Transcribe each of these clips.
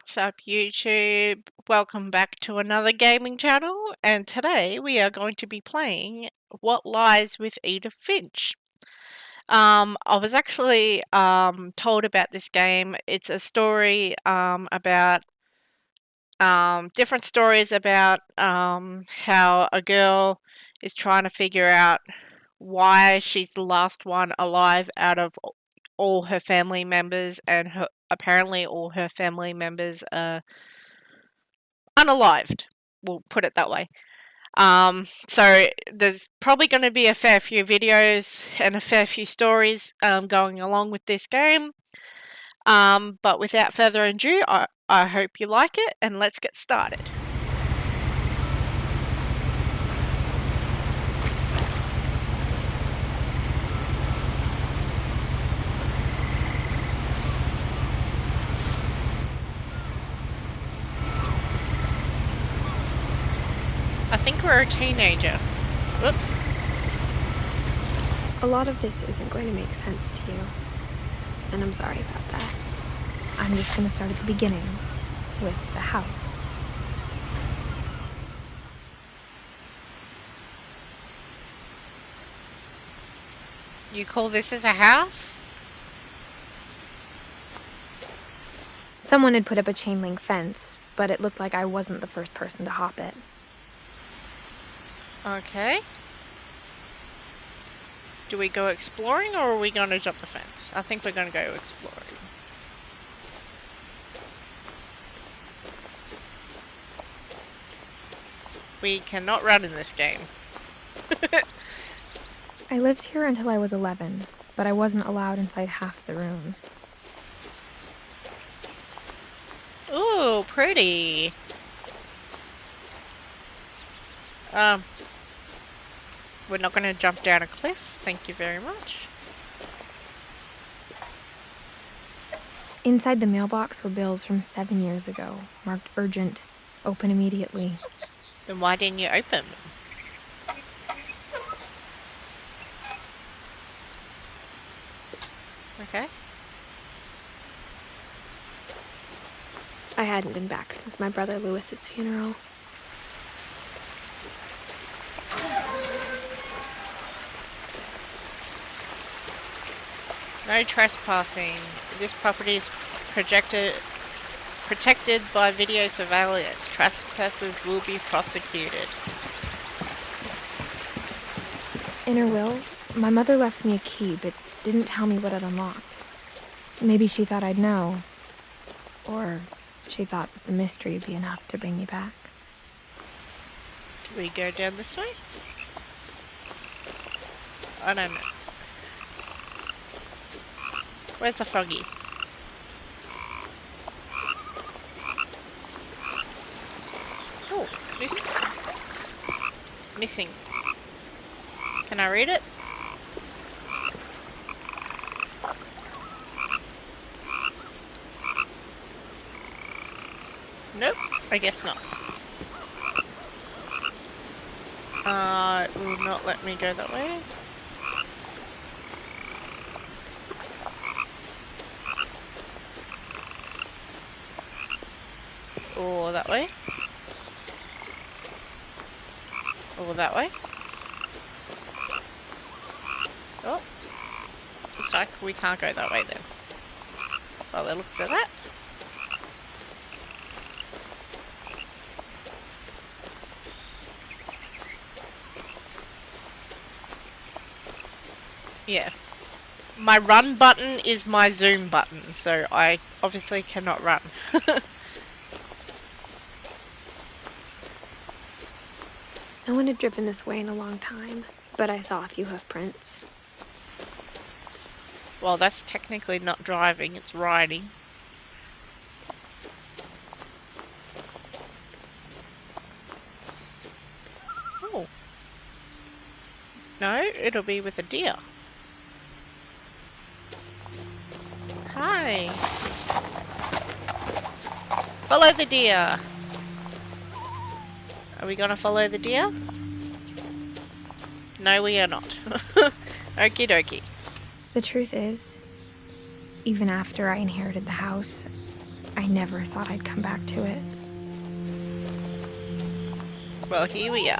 What's up, YouTube? Welcome back to another gaming channel, and today we are going to be playing What Lies with Edith Finch. I was actually told about this game. It's a story about different stories about how a girl is trying to figure out why she's the last one alive out of all her family members, and apparently all her family members are unalived. We'll put it that way. So there's probably going to be a fair few videos and a fair few stories going along with this game. But without further ado, I hope you like it, and let's get started. I think we're a teenager. Whoops. A lot of this isn't going to make sense to you, and I'm sorry about that. I'm just going to start at the beginning, with the house. You call this as a house? Someone had put up a chain link fence, but it looked like I wasn't the first person to hop it. Okay. Do we go exploring, or are we going to jump the fence? I think we're going to go exploring. We cannot run in this game. I lived here until I was 11, but I wasn't allowed inside half the rooms. Ooh, pretty. We're not going to jump down a cliff. Thank you very much. Inside the mailbox were bills from 7 years ago, marked urgent, open immediately. Then why didn't you open them? Okay. I hadn't been back since my brother Lewis's funeral. No trespassing. This property is protected by video surveillance. Trespassers will be prosecuted. In her will, my mother left me a key, but didn't tell me what it unlocked. Maybe she thought I'd know. Or she thought that the mystery would be enough to bring me back. Do we go down this way? I don't know. Where's the froggy? Oh, missing. Can I read it? Nope, I guess not. It will not let me go that way. Or that way. Or that way. Oh. Looks like we can't go that way then. Well, it looks at that. Yeah. My run button is my zoom button, so I obviously cannot run. No one had driven this way in a long time, but I saw a few hoof prints. Well, that's technically not driving, it's riding. Oh. No, it'll be with a deer. Hi. Follow the deer. Are we gonna follow the deer? No, we are not. Okie dokie. The truth is, even after I inherited the house, I never thought I'd come back to it. Well, here we are.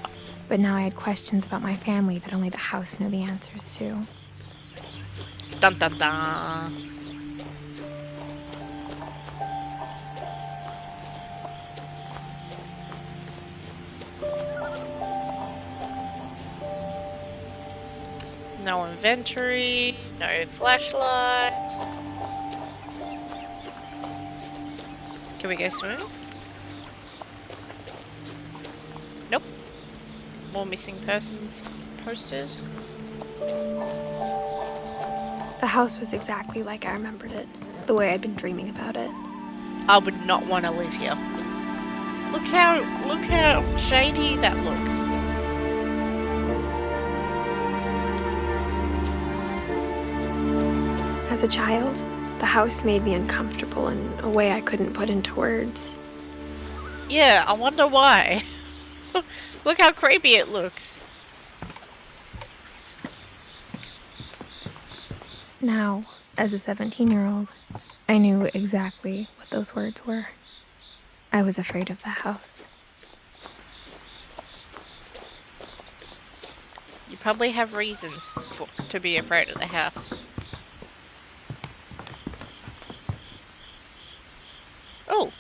But now I had questions about my family that only the house knew the answers to. Dun dun dun. No inventory, no flashlights. Can we go swimming? Nope. More missing persons posters. The house was exactly like I remembered it, the way I'd been dreaming about it. I would not want to live here. Look how shady that looks. As a child, the house made me uncomfortable in a way I couldn't put into words. Yeah, I wonder why. Look how creepy it looks. Now, as a 17-year-old, I knew exactly what those words were. I was afraid of the house. You probably have reasons to be afraid of the house. Oh.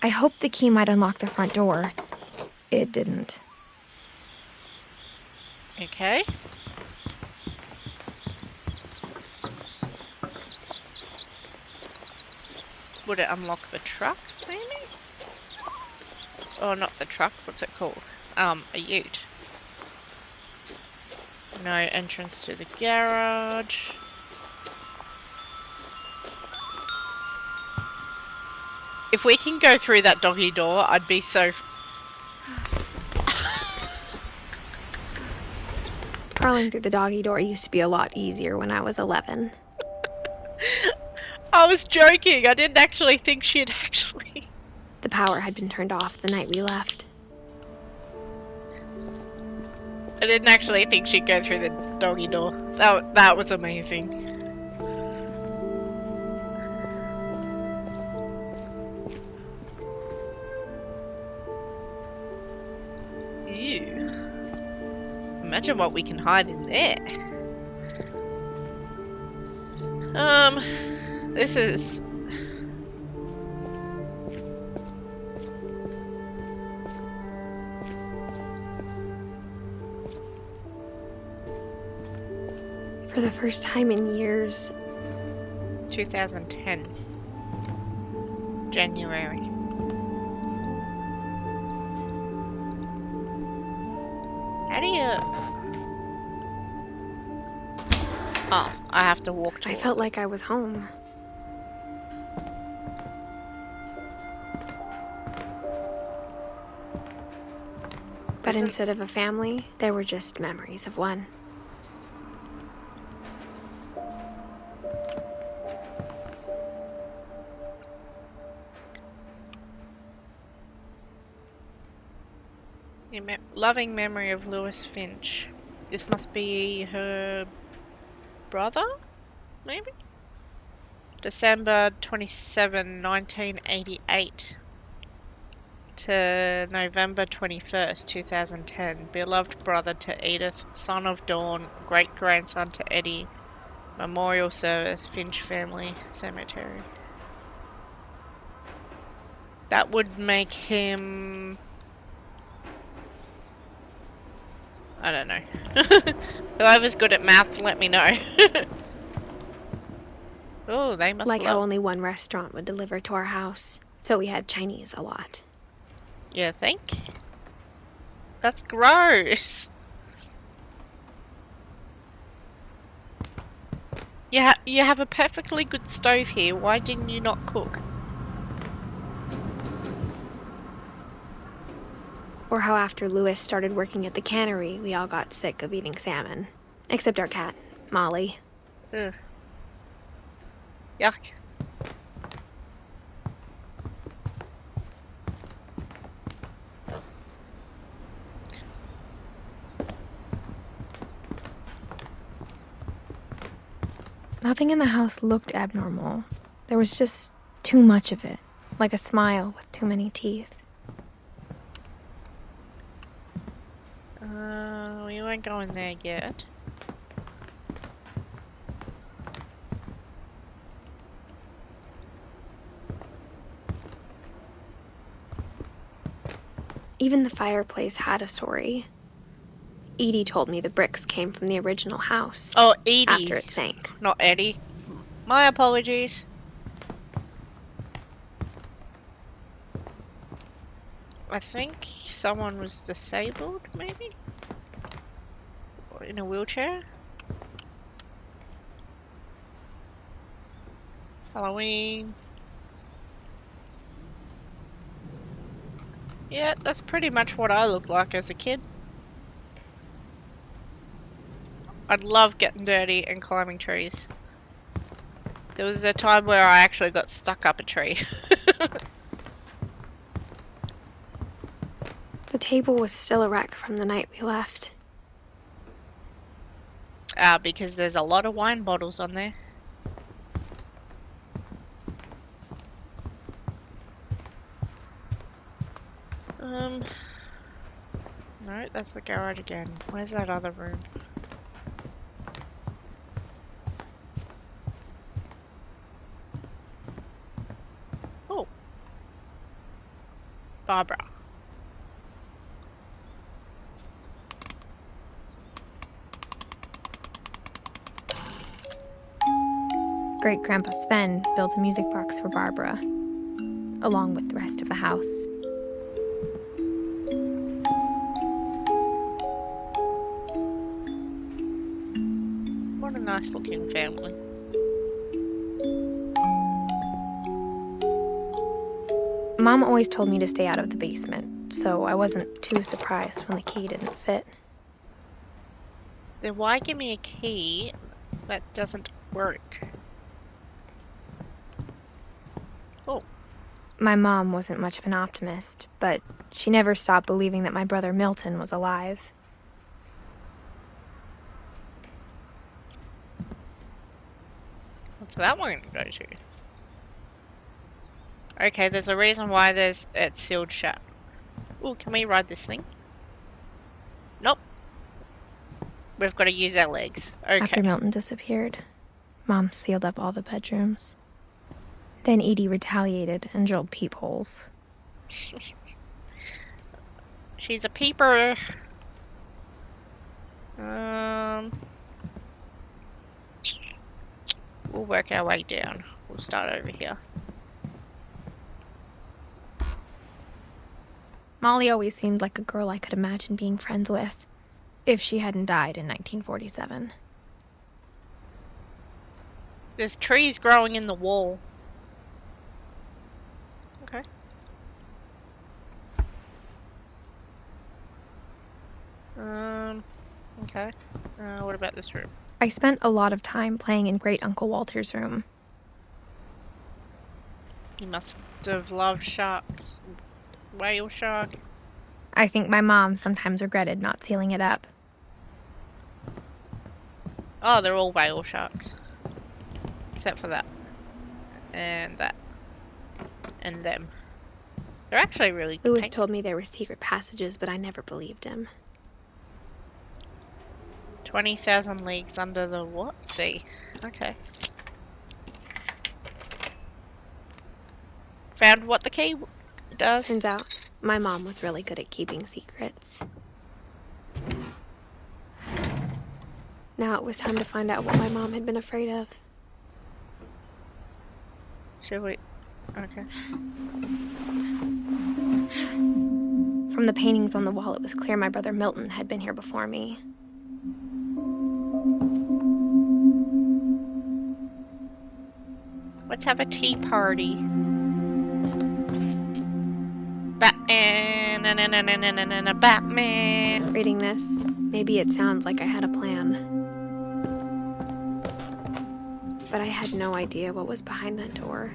I hoped the key might unlock the front door. It didn't. Okay. Would it unlock the truck, maybe? Oh, not the truck. What's it called? A ute. No entrance to the garage. If we can go through that doggy door, I'd be so... Crawling through the doggy door used to be a lot easier when I was 11. I was joking. I didn't actually think she'd actually... The power had been turned off the night we left. I didn't actually think she'd go through the doggy door. That was amazing. Ew. Imagine what we can hide in there. This is... For the first time in years, 2010. January. How do you... Oh, I have to walk to I felt like I was home. But instead of a family, there were just memories of one. Loving memory of Lewis Finch. This must be her brother, maybe? December 27, 1988 to November 21st, 2010. Beloved brother to Edith, son of Dawn, great-grandson to Eddie. Memorial service, Finch Family Cemetery. That would make him... I don't know. Whoever's good at math, let me know. Oh, they must Like how only one restaurant would deliver to our house, so we had Chinese a lot. You think? That's gross. You have a perfectly good stove here. Why didn't you not cook? Or how after Lewis started working at the cannery, we all got sick of eating salmon. Except our cat, Molly. Ugh. Yuck. Nothing in the house looked abnormal. There was just too much of it, like a smile with too many teeth. We won't go in there yet. Even the fireplace had a story. Edie told me the bricks came from the original house. Oh, Edie. After it sank. Not Eddie. My apologies. I think someone was disabled, maybe? Or in a wheelchair? Halloween. Yeah, that's pretty much what I looked like as a kid. I'd love getting dirty and climbing trees. There was a time where I actually got stuck up a tree. The table was still a wreck from the night we left. Because there's a lot of wine bottles on there. No, that's the garage again. Where's that other room? Oh. Barbara. Great-Grandpa Sven built a music box for Barbara, along with the rest of the house. What a nice looking family. Mom always told me to stay out of the basement, so I wasn't too surprised when the key didn't fit. Then why give me a key that doesn't work? Oh. My mom wasn't much of an optimist, but she never stopped believing that my brother Milton was alive. What's that one gonna go to? Okay, there's a reason why it's sealed shut. Ooh, can we ride this thing? Nope. We've got to use our legs. Okay. After Milton disappeared, Mom sealed up all the bedrooms. Then Edie retaliated and drilled peepholes. She's a peeper. We'll work our way down. We'll start over here. Molly always seemed like a girl I could imagine being friends with, if she hadn't died in 1947. There's trees growing in the wall. Okay. Okay. What about this room? I spent a lot of time playing in Great Uncle Walter's room. You must have loved sharks. Whale shark. I think my mom sometimes regretted not sealing it up. Oh, they're all whale sharks. Except for that. And that. And them. They're actually really Lewis told me there were secret passages, but I never believed him. 20,000 leagues under the what? Sea. Okay. Found what the key does. Turns out, my mom was really good at keeping secrets. Now it was time to find out what my mom had been afraid of. Should we? Okay. From the paintings on the wall, it was clear my brother Milton had been here before me. Let's have a tea party. Batman, Batman. Reading this, maybe it sounds like I had a plan. But I had no idea what was behind that door.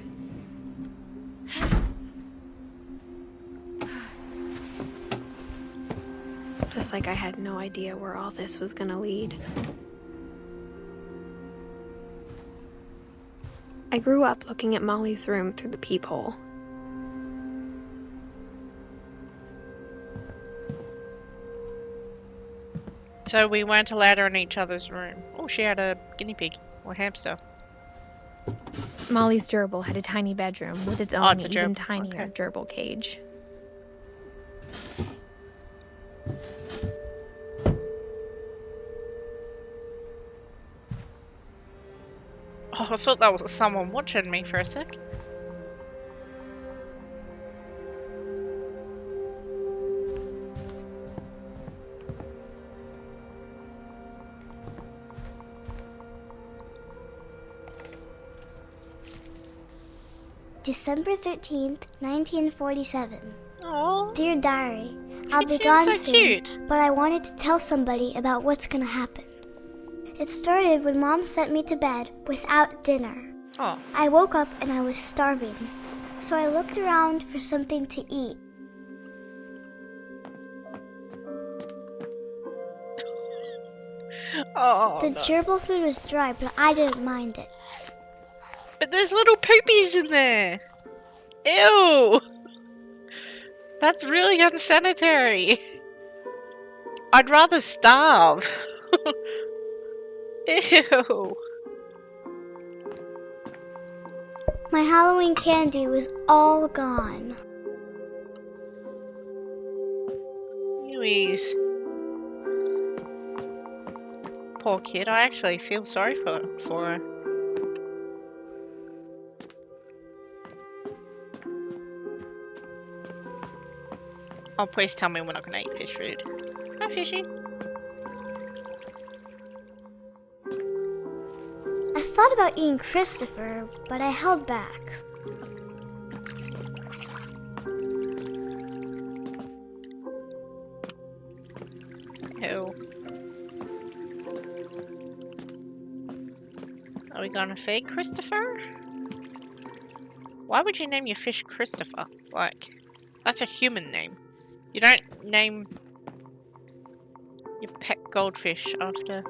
Just like I had no idea where all this was gonna lead. I grew up looking at Molly's room through the peephole. So we weren't allowed her in each other's room. Oh, she had a guinea pig or hamster. Molly's gerbil had a tiny bedroom with its Oh, own it's a even gerbil. tinier Okay. gerbil cage. Oh, I thought that was someone watching me for a sec. December 13th, 1947. Oh, Dear Diary, I'll it be seems gone so soon, cute. but I wanted to tell somebody about what's gonna happen. It started when Mom sent me to bed without dinner. Oh, I woke up and I was starving, so I looked around for something to eat. oh The no. gerbil food was dry, but I didn't mind it. But there's little poopies in there. Ew. That's really unsanitary. I'd rather starve. Ew. My Halloween candy was all gone. Ewies. Poor kid, I actually feel sorry for her. Oh, please tell me we're not gonna eat fish food. Hi, fishy. I thought about eating Christopher, but I held back. Ew. Are we gonna feed Christopher? Why would you name your fish Christopher? Like, that's a human name. You don't name your pet goldfish after...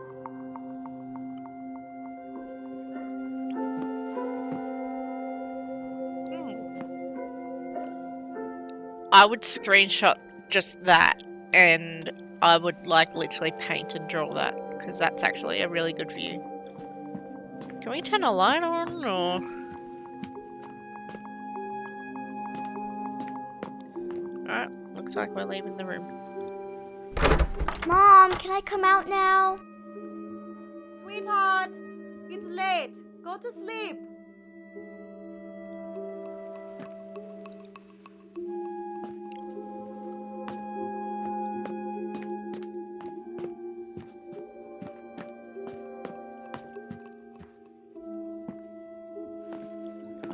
I would screenshot just that and I would like literally paint and draw that because that's actually a really good view. Can we turn a light on or... Alright, looks like we're leaving the room. Mom, can I come out now? Sweetheart, it's late. Go to sleep.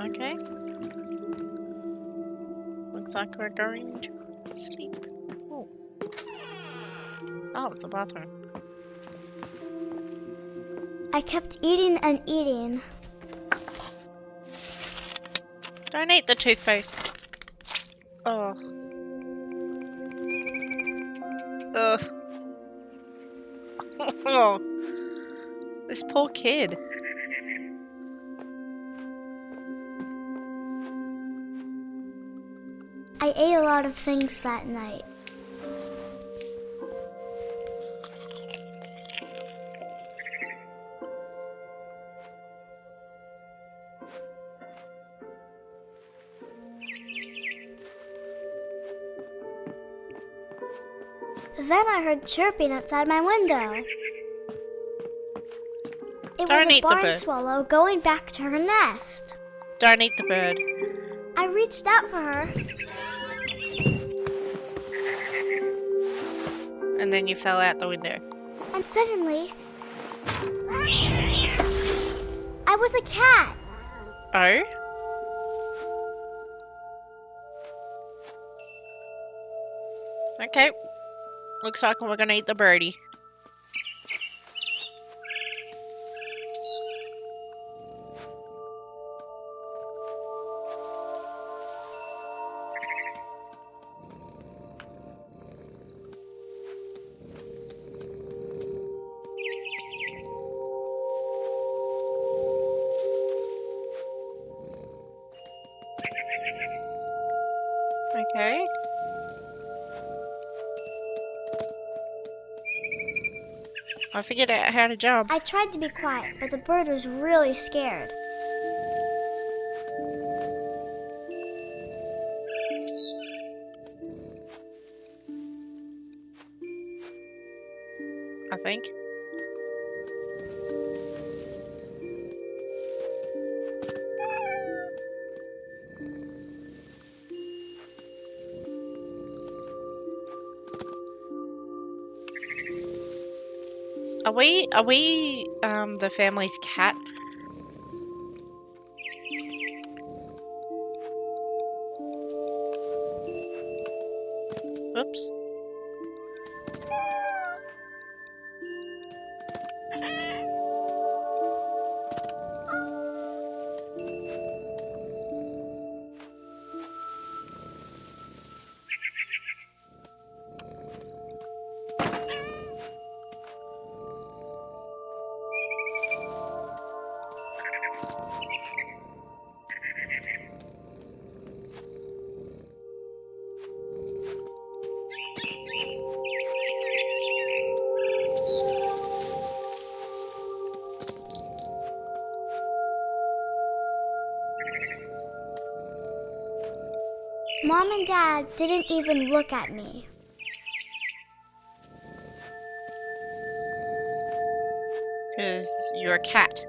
Okay. Looks like we're going to sleep. Oh. Oh, it's a bathroom. I kept eating and eating. Don't eat the toothpaste. Oh. Ugh. Oh. This poor kid. I ate a lot of things that night. Then I heard chirping outside my window. It Don't was a eat the barn bird. swallow going back to her nest. Don't eat the bird. I reached out for her. And then you fell out the window. And suddenly, I was a cat. Oh? Okay. Looks like we're gonna eat the birdie. I figured out how to jump. I tried to be quiet, but the bird was really scared. I think. Are we the family's cat? Oops. Mom and Dad didn't even look at me. Because you're a cat.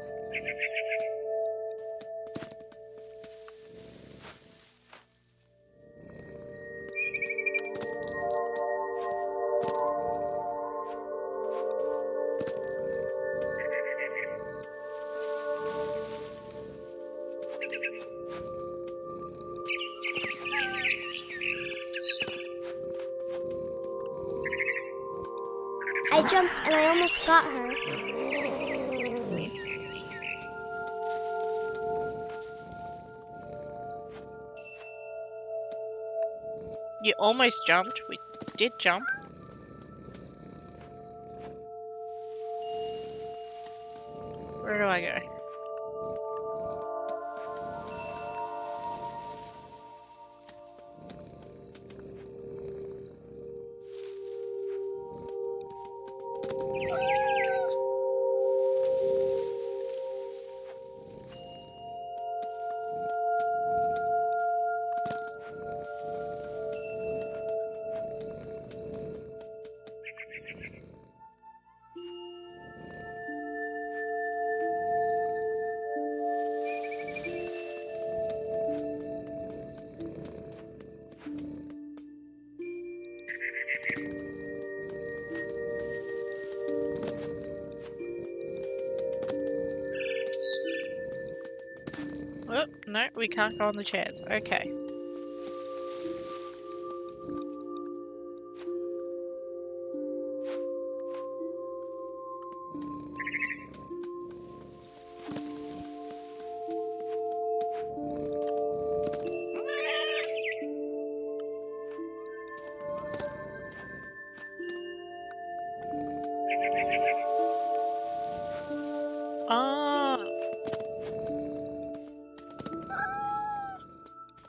I jumped and I almost got her. You almost jumped. We did jump. Where do I go? Oh, no, we can't go on the chairs. Okay.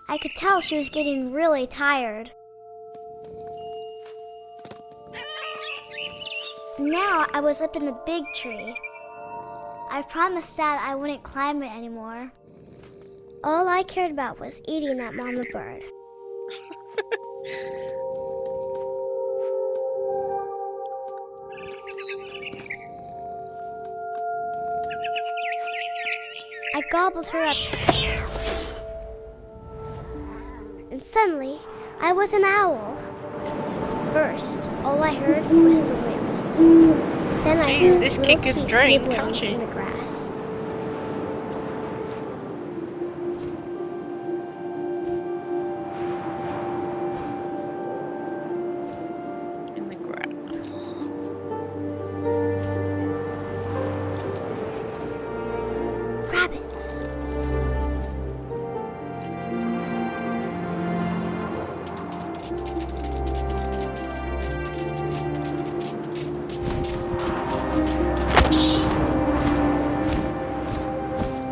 I could tell she was getting really tired. Now I was up in the big tree. I promised Dad I wouldn't climb it anymore. All I cared about was eating that mama bird. I gobbled her up. And suddenly, I was an owl. First, all I heard was the wind. Then I Jeez, heard this little kid could teeth dream, nibbling can't she? in the grass. In the grass. Rabbits.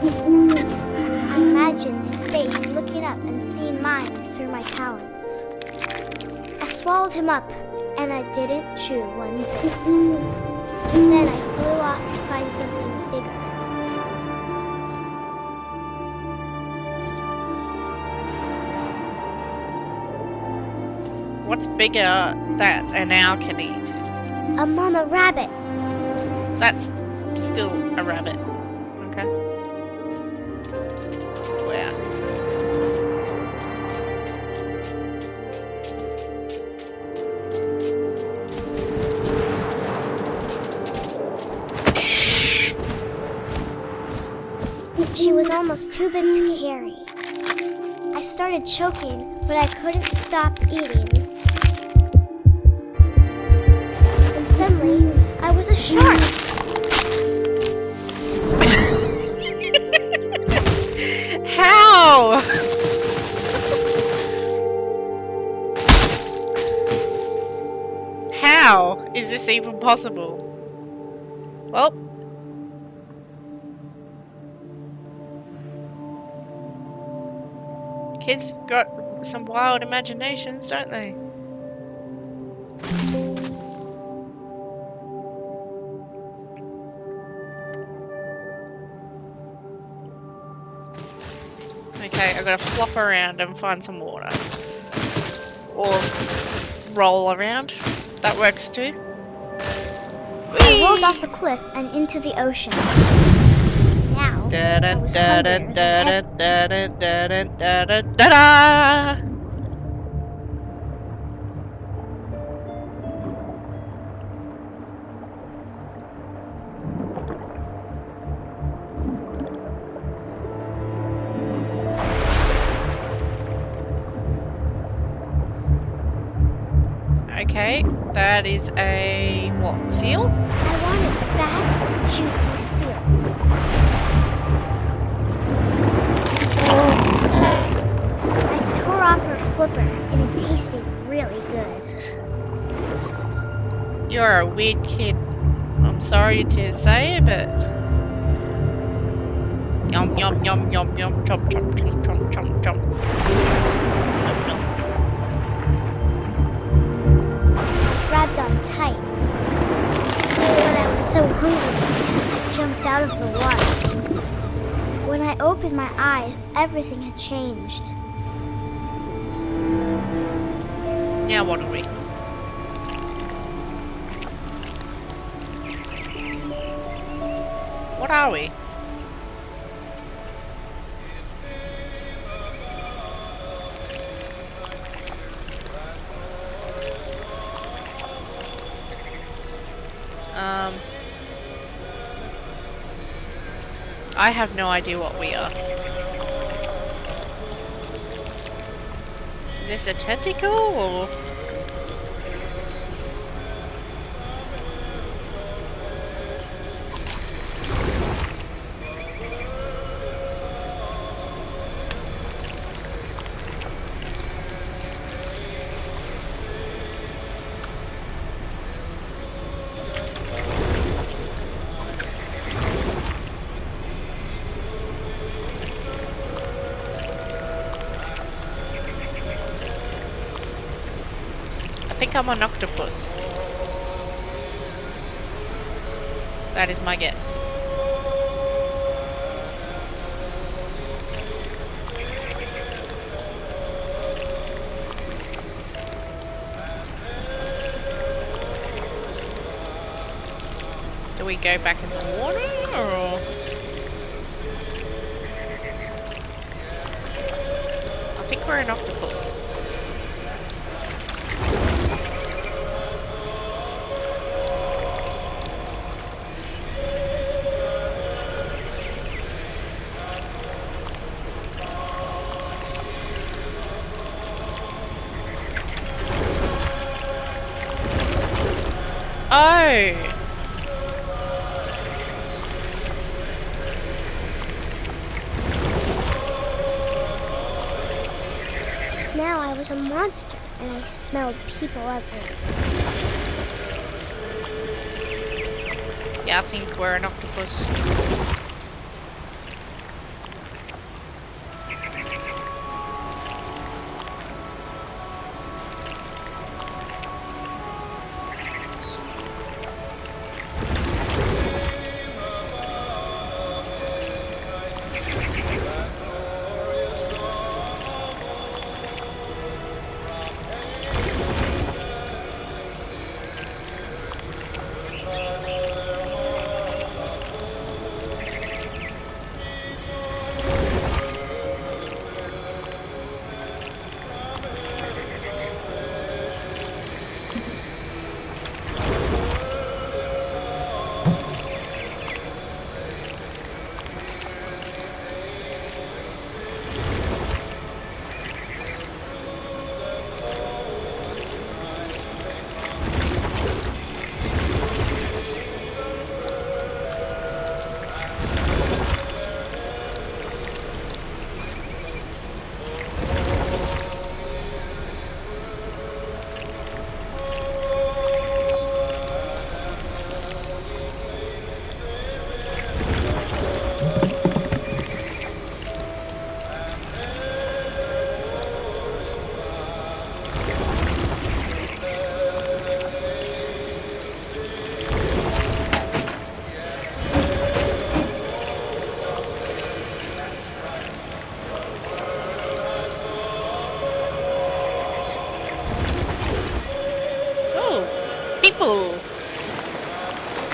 I imagined his face looking up and seeing mine through my talons. I swallowed him up, and I didn't chew one bit. Then I flew off to find something bigger. What's bigger that an owl can eat? A mama rabbit. That's still a rabbit. Okay. Wow. She was almost too big to carry. I started choking, but I couldn't stop eating. And suddenly, I was a shark. How? How is this even possible? Well, kids got some wild imaginations, don't they? Okay, I gotta flop around and find some water. Or roll around. That works too. I rolled off the cliff and into the ocean. Now, I was hungrier than ever. Okay, that is a what? Seal? I wanted fat, juicy seals. I tore off her flipper, and it tasted really good. You're a weird kid. I'm sorry to say, but yum yum yum yum yum chomp chomp chomp chomp chomp chomp. Yum, yum. Grabbed on tight. When I was so hungry, I jumped out of the water. When I opened my eyes, everything had changed. Now what are we? What are we? I have no idea what we are. Is this a tentacle or? I think I'm an octopus. That is my guess. Do we go back in the water or? I think we're an octopus. Oh! Now I was a monster, and I smelled people everywhere. Yeah, I think we're an octopus.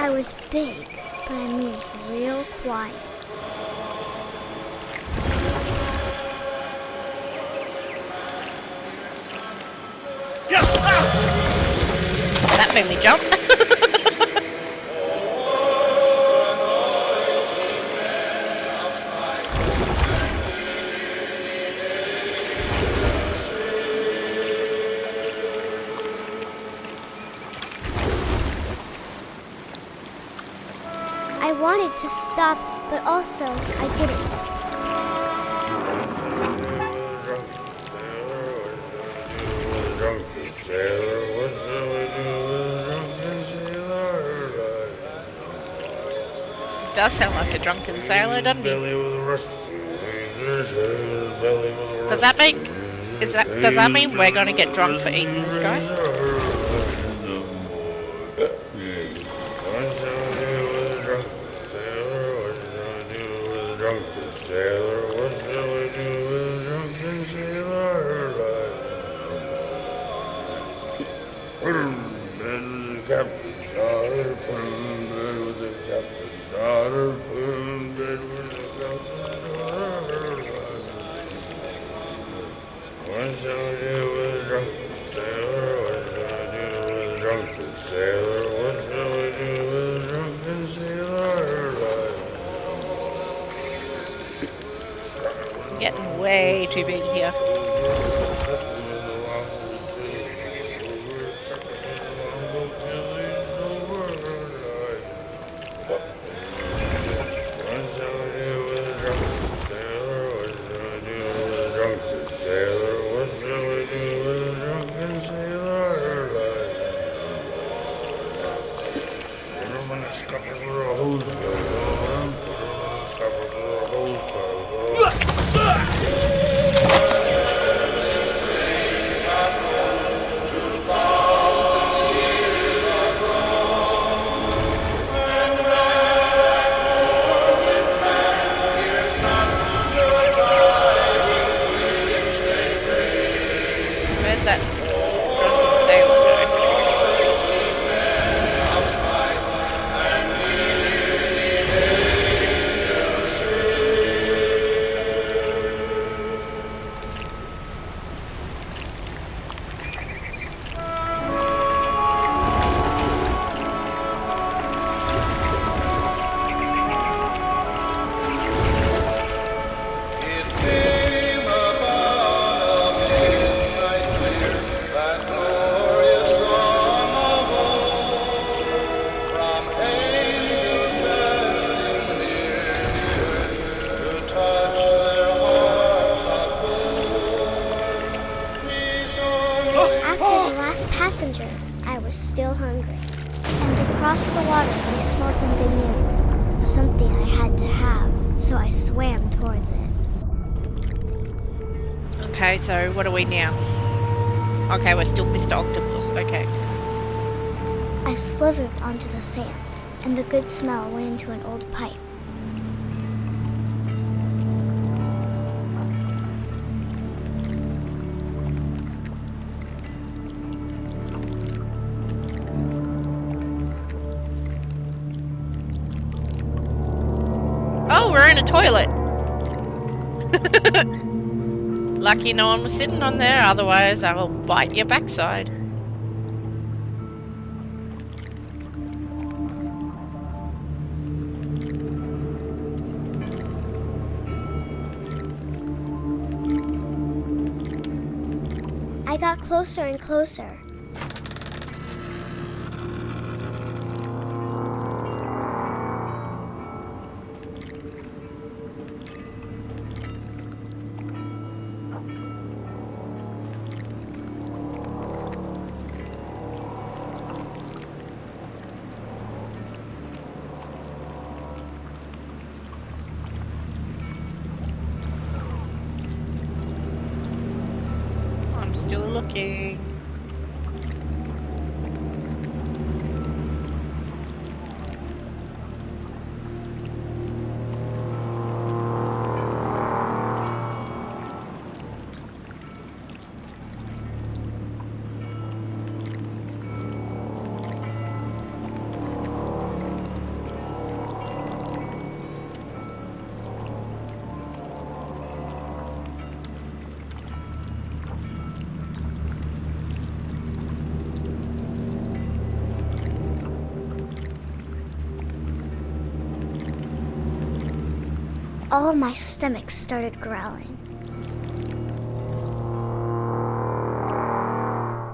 I was big, but I moved real quiet. That made me jump. I wanted to stop, but also I didn't. It does sound like a drunken sailor, doesn't he? Does that mean we're gonna get drunk for eating this guy? Getting way too big here. Where'd that drunken sailor go? After the last passenger, I was still hungry. And across the water, I smelled something new. Something I had to have, so I swam towards it. Okay, so what are we now? Okay, we're still Mr. Octopus. Okay. I slithered onto the sand, and the good smell went into an old pipe. Oh, we're in a toilet. Lucky no one was sitting on there, otherwise I will bite your backside. I got closer and closer. I'm still looking. all my stomach started growling.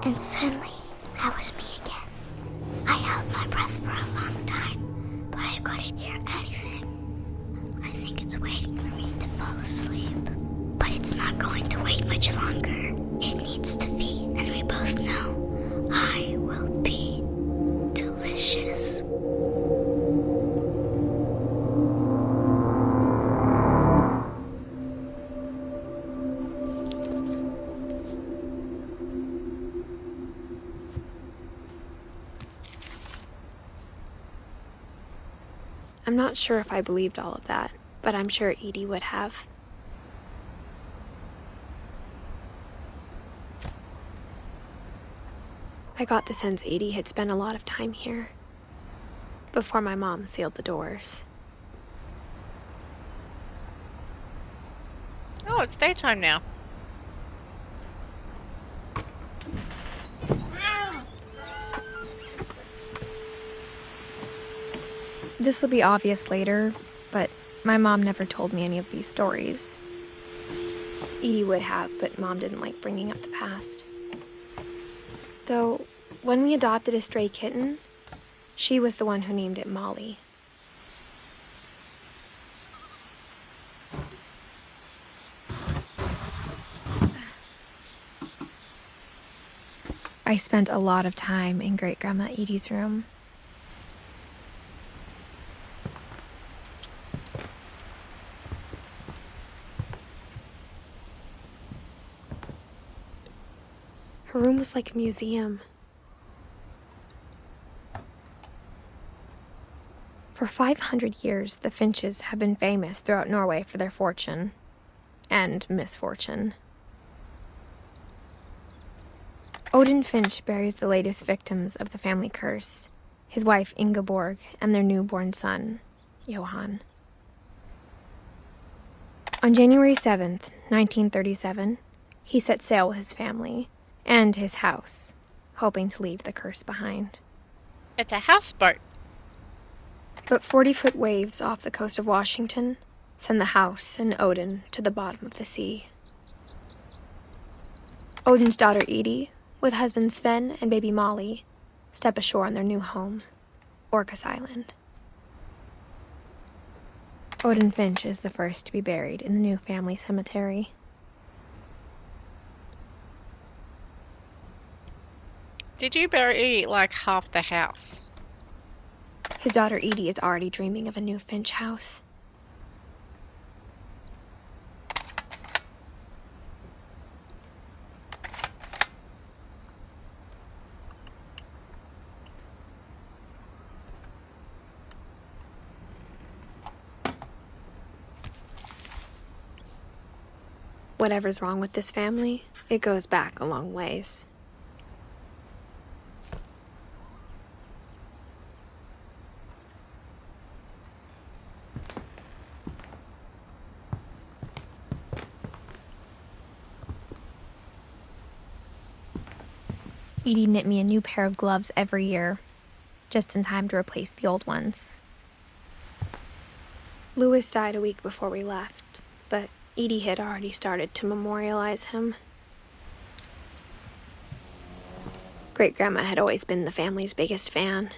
And suddenly, I was me again. I held my breath for a long time, but I couldn't hear anything. I think it's waiting for me to fall asleep. But it's not going to wait much longer. It needs to feed, and we both know I will be delicious. I'm not sure if I believed all of that, but I'm sure Edie would have. I got the sense Edie had spent a lot of time here, before my mom sealed the doors. Oh, it's daytime now. This will be obvious later, but my mom never told me any of these stories. Edie would have, but Mom didn't like bringing up the past. Though, when we adopted a stray kitten, she was the one who named it Molly. I spent a lot of time in Great-Grandma Edie's room. Her room was like a museum. For 500 years, the Finches have been famous throughout Norway for their fortune and misfortune. Odin Finch buries the latest victims of the family curse, his wife Ingeborg and their newborn son, Johan. On January 7th, 1937, he set sail with his family and his house, hoping to leave the curse behind. It's a houseboat. But 40-foot waves off the coast of Washington send the house and Odin to the bottom of the sea. Odin's daughter Edie, with husband Sven and baby Molly, step ashore on their new home, Orcas Island. Odin Finch is the first to be buried in the new family cemetery. Did you bury like half the house? His daughter Edie is already dreaming of a new Finch house. Whatever's wrong with this family, it goes back a long ways. Edie knit me a new pair of gloves every year, just in time to replace the old ones. Louis died a week before we left, but Edie had already started to memorialize him. Great-Grandma had always been the family's biggest fan.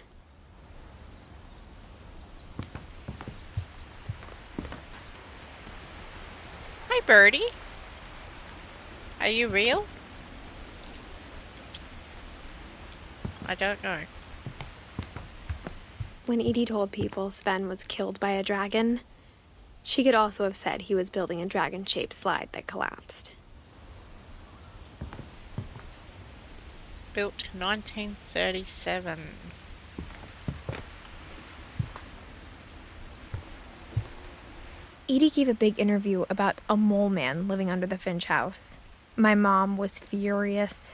Hi, Birdie. Are you real? I don't know. When Edie told people Sven was killed by a dragon, she could also have said he was building a dragon-shaped slide that collapsed. Built 1937. Edie gave a big interview about a mole man living under the Finch house. My mom was furious.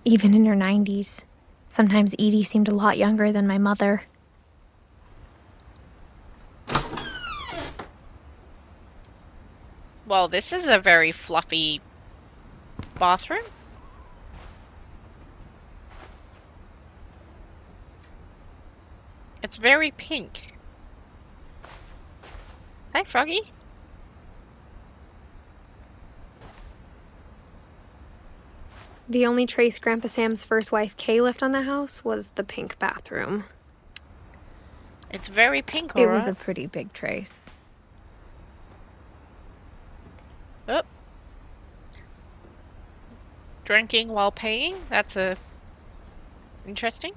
Even in her 90s, sometimes Edie seemed a lot younger than my mother. Well, this is a very fluffy bathroom. It's very pink. Hey, Froggy. The only trace Grandpa Sam's first wife Kay left on the house was the pink bathroom. It's very pink, It alright. was a pretty big trace. Oh. Drinking while paying? That's interesting.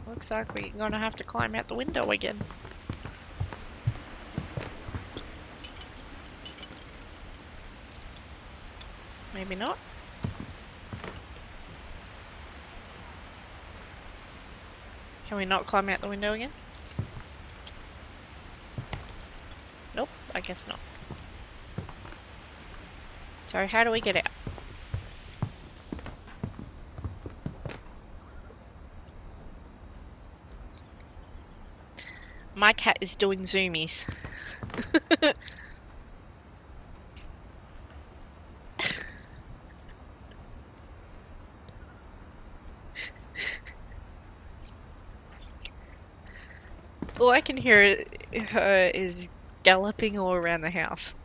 Looks like we're gonna have to climb out the window again. Maybe not. Can we not climb out the window again? Nope, I guess not. So how do we get out? My cat is doing zoomies. All I can hear her is galloping all around the house.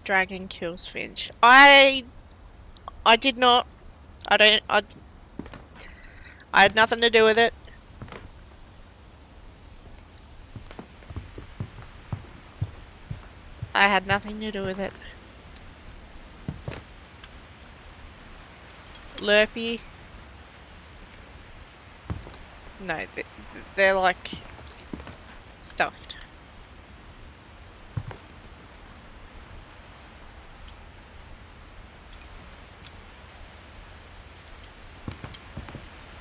Dragon kills Finch. I did not. I had nothing to do with it. I had nothing to do with it. Lurpy. No, they're like stuffed.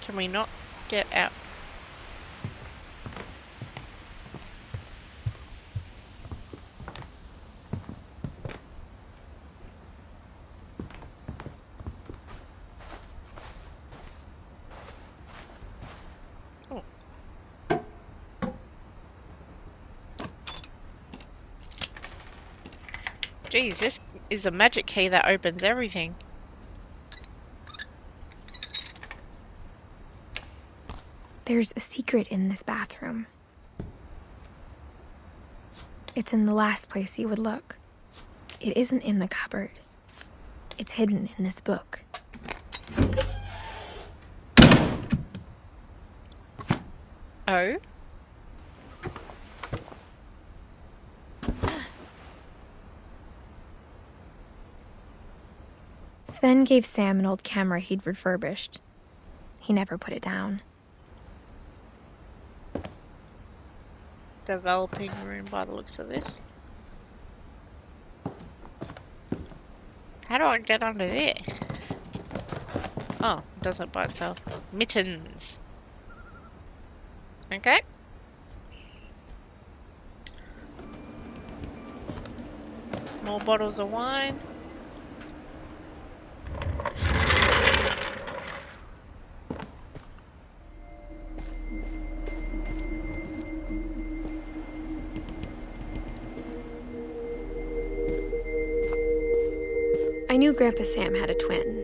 Can we not get out? Oh. Geez, this is a magic key that opens everything. There's a secret in this bathroom. It's in the last place you would look. It isn't in the cupboard. It's hidden in this book. Oh? Sven gave Sam an old camera he'd refurbished. He never put it down. Developing room by the looks of this. How do I get under there? Oh, it doesn't by itself. Mittens. Okay. More bottles of wine. I knew Grandpa Sam had a twin.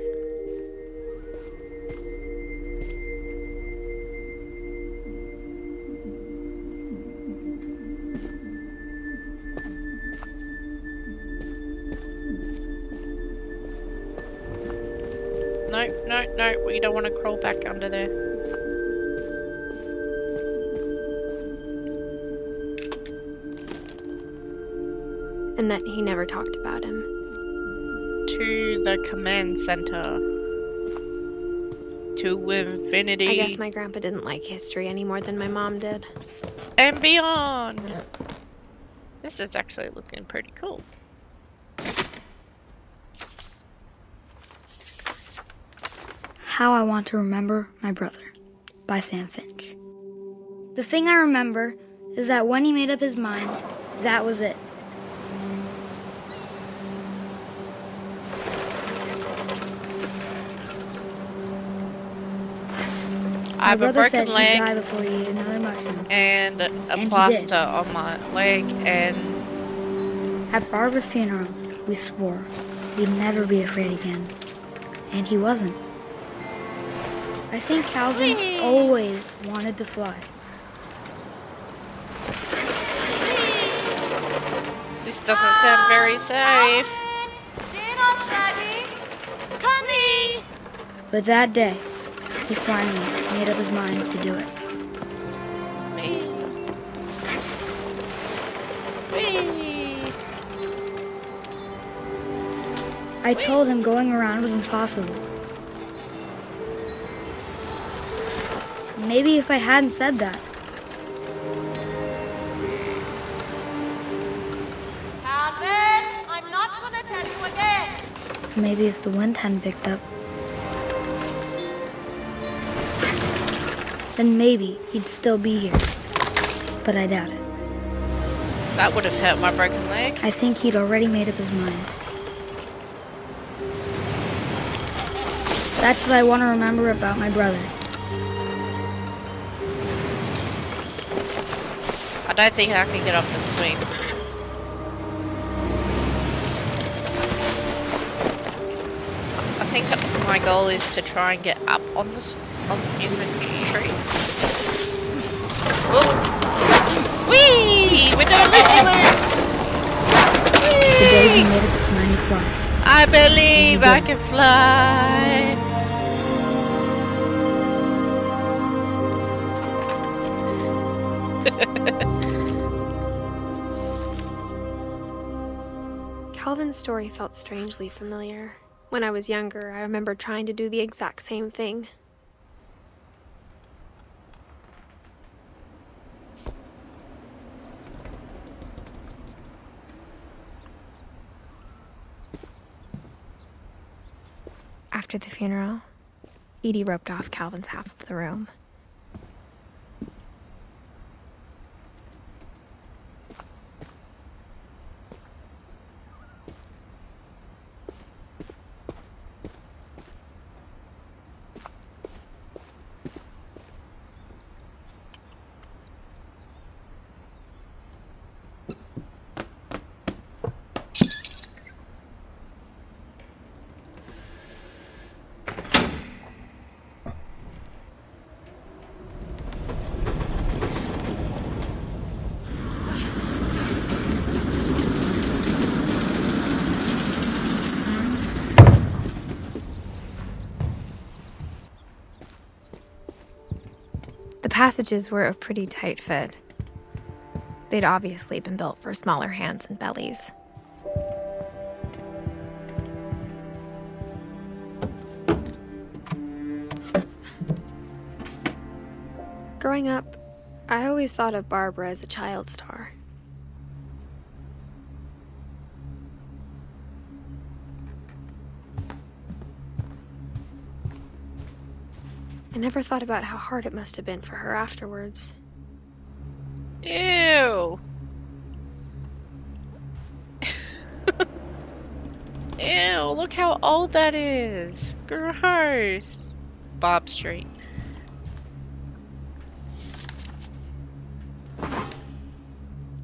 No, no, no, we don't want to crawl back under there. And that he never talked about him. To the command center. To infinity. I guess my grandpa didn't like history any more than my mom did. And beyond. This is actually looking pretty cool. How I want to remember my brother. by Sam Finch. The thing I remember is that when he made up his mind, that was it. I have a broken leg die before he ate another mushroom. and a And plaster on my leg, and At Barbara's funeral, we swore we'd never be afraid again. And he wasn't. I think Calvin always wanted to fly. this doesn't sound very safe. Dinner's ready. Coming! But that day, he finally made up his mind to do it. Whee. Whee. I told him going around was impossible. Maybe if I hadn't said that, Calvin, I'm not gonna tell you again. maybe if the wind hadn't picked up, then maybe he'd still be here. But I doubt it. That would have hurt my broken leg. I think he'd already made up his mind. That's what I want to remember about my brother. I don't think I can get off the swing. I think my goal is to try and get up on the in the tree. Oh, whee! We're doing loopy-loops. The day he Whee! made up his mind to fly. I believe I can fly. Calvin's story felt strangely familiar. When I was younger, I remember trying to do the exact same thing. After the funeral, Edie roped off Calvin's half of the room. The passages were a pretty tight fit. They'd obviously been built for smaller hands and bellies. Growing up, I always thought of Barbara as a child star. I never thought about how hard it must have been for her afterwards. Ew. Ew, look how old that is. Gross. Bob Street.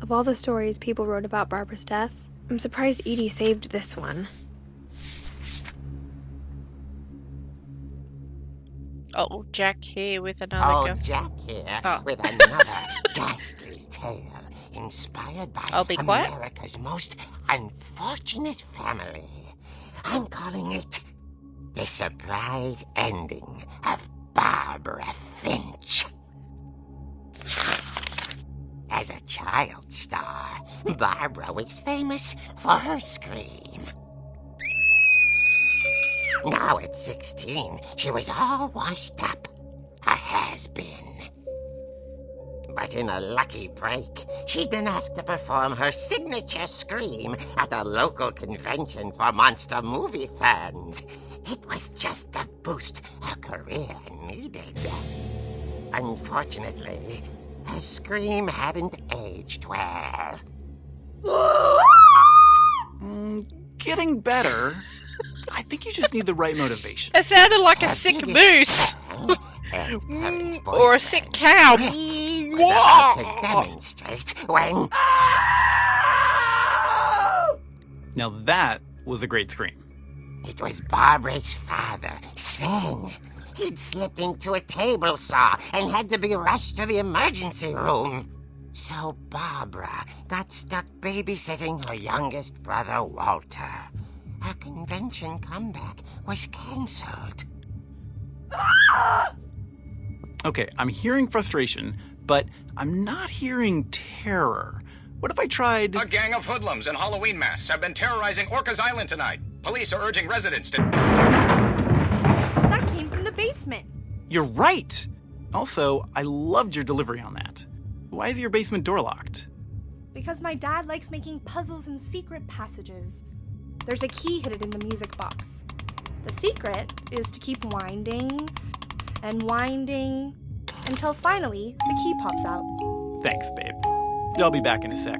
Of all the stories people wrote about Barbara's death, I'm surprised Edie saved this one. Oh, Jack here with another ghost. Jack here Oh. with another ghastly tale inspired by I'll be quiet. America's most unfortunate family. I'm calling it The Surprise Ending of Barbara Finch. As a child star, Barbara was famous for her scream. Now at 16, she was all washed up, a has-been. But in a lucky break, she'd been asked to perform her signature scream at a local convention for monster movie fans. It was just the boost her career needed. Unfortunately, her scream hadn't aged well. Getting better. I think you just need the right motivation. It sounded like a Her sick biggest moose. fan and current Or a sick boyfriend, cow. Rick, was about to demonstrate when... Now that was a great scream. It was Barbara's father, Sven. He'd slipped into a table saw and had to be rushed to the emergency room. So Barbara got stuck babysitting her youngest brother, Walter. Her convention comeback was cancelled. Okay, I'm hearing frustration, but I'm not hearing terror. What if I tried... A gang of hoodlums in Halloween masks have been terrorizing Orcas Island tonight. Police are urging residents to... That came from the basement. You're right! Also, I loved your delivery on that. Why is your basement door locked? Because my dad likes making puzzles and secret passages. There's a key hidden in the music box. The secret is to keep winding and winding until finally the key pops out. Thanks, babe. I'll be back in a sec.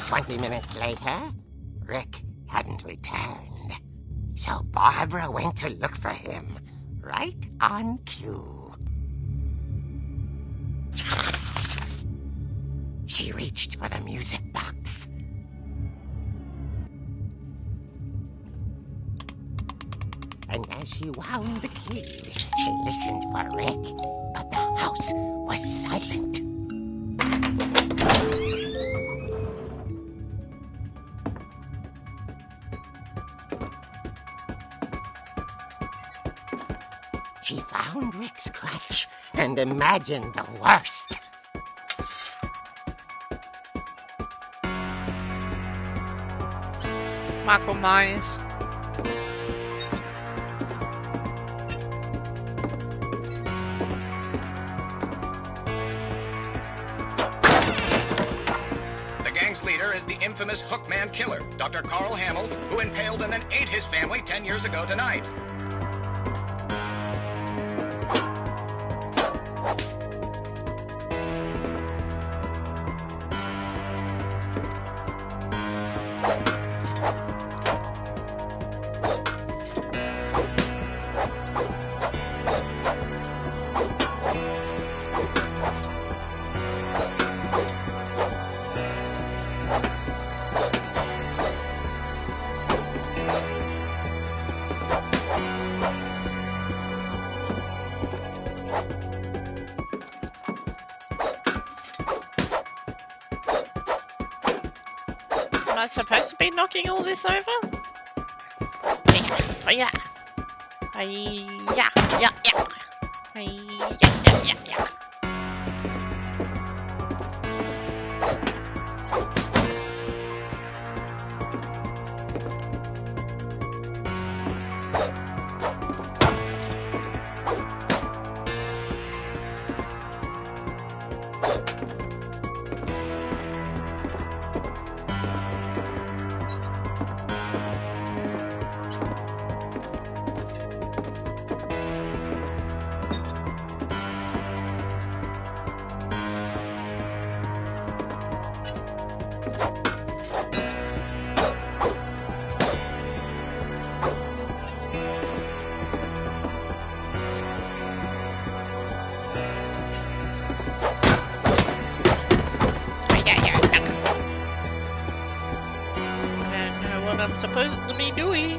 20 minutes later, Rick hadn't returned. So Barbara went to look for him, right on cue. She reached for the music box. And as she wound the key, she listened for Rick, but the house was silent. She found Rick's crutch and imagined the worst. Michael Myers. The gang's leader is the infamous Hookman killer, Dr. Carl Hamill, who impaled and then ate his family 10 years ago tonight. Am I supposed to be knocking all this over? Yeah. Yeah. Yeah. Yeah. Yeah. Yeah. Yeah. I'm supposed to be doing.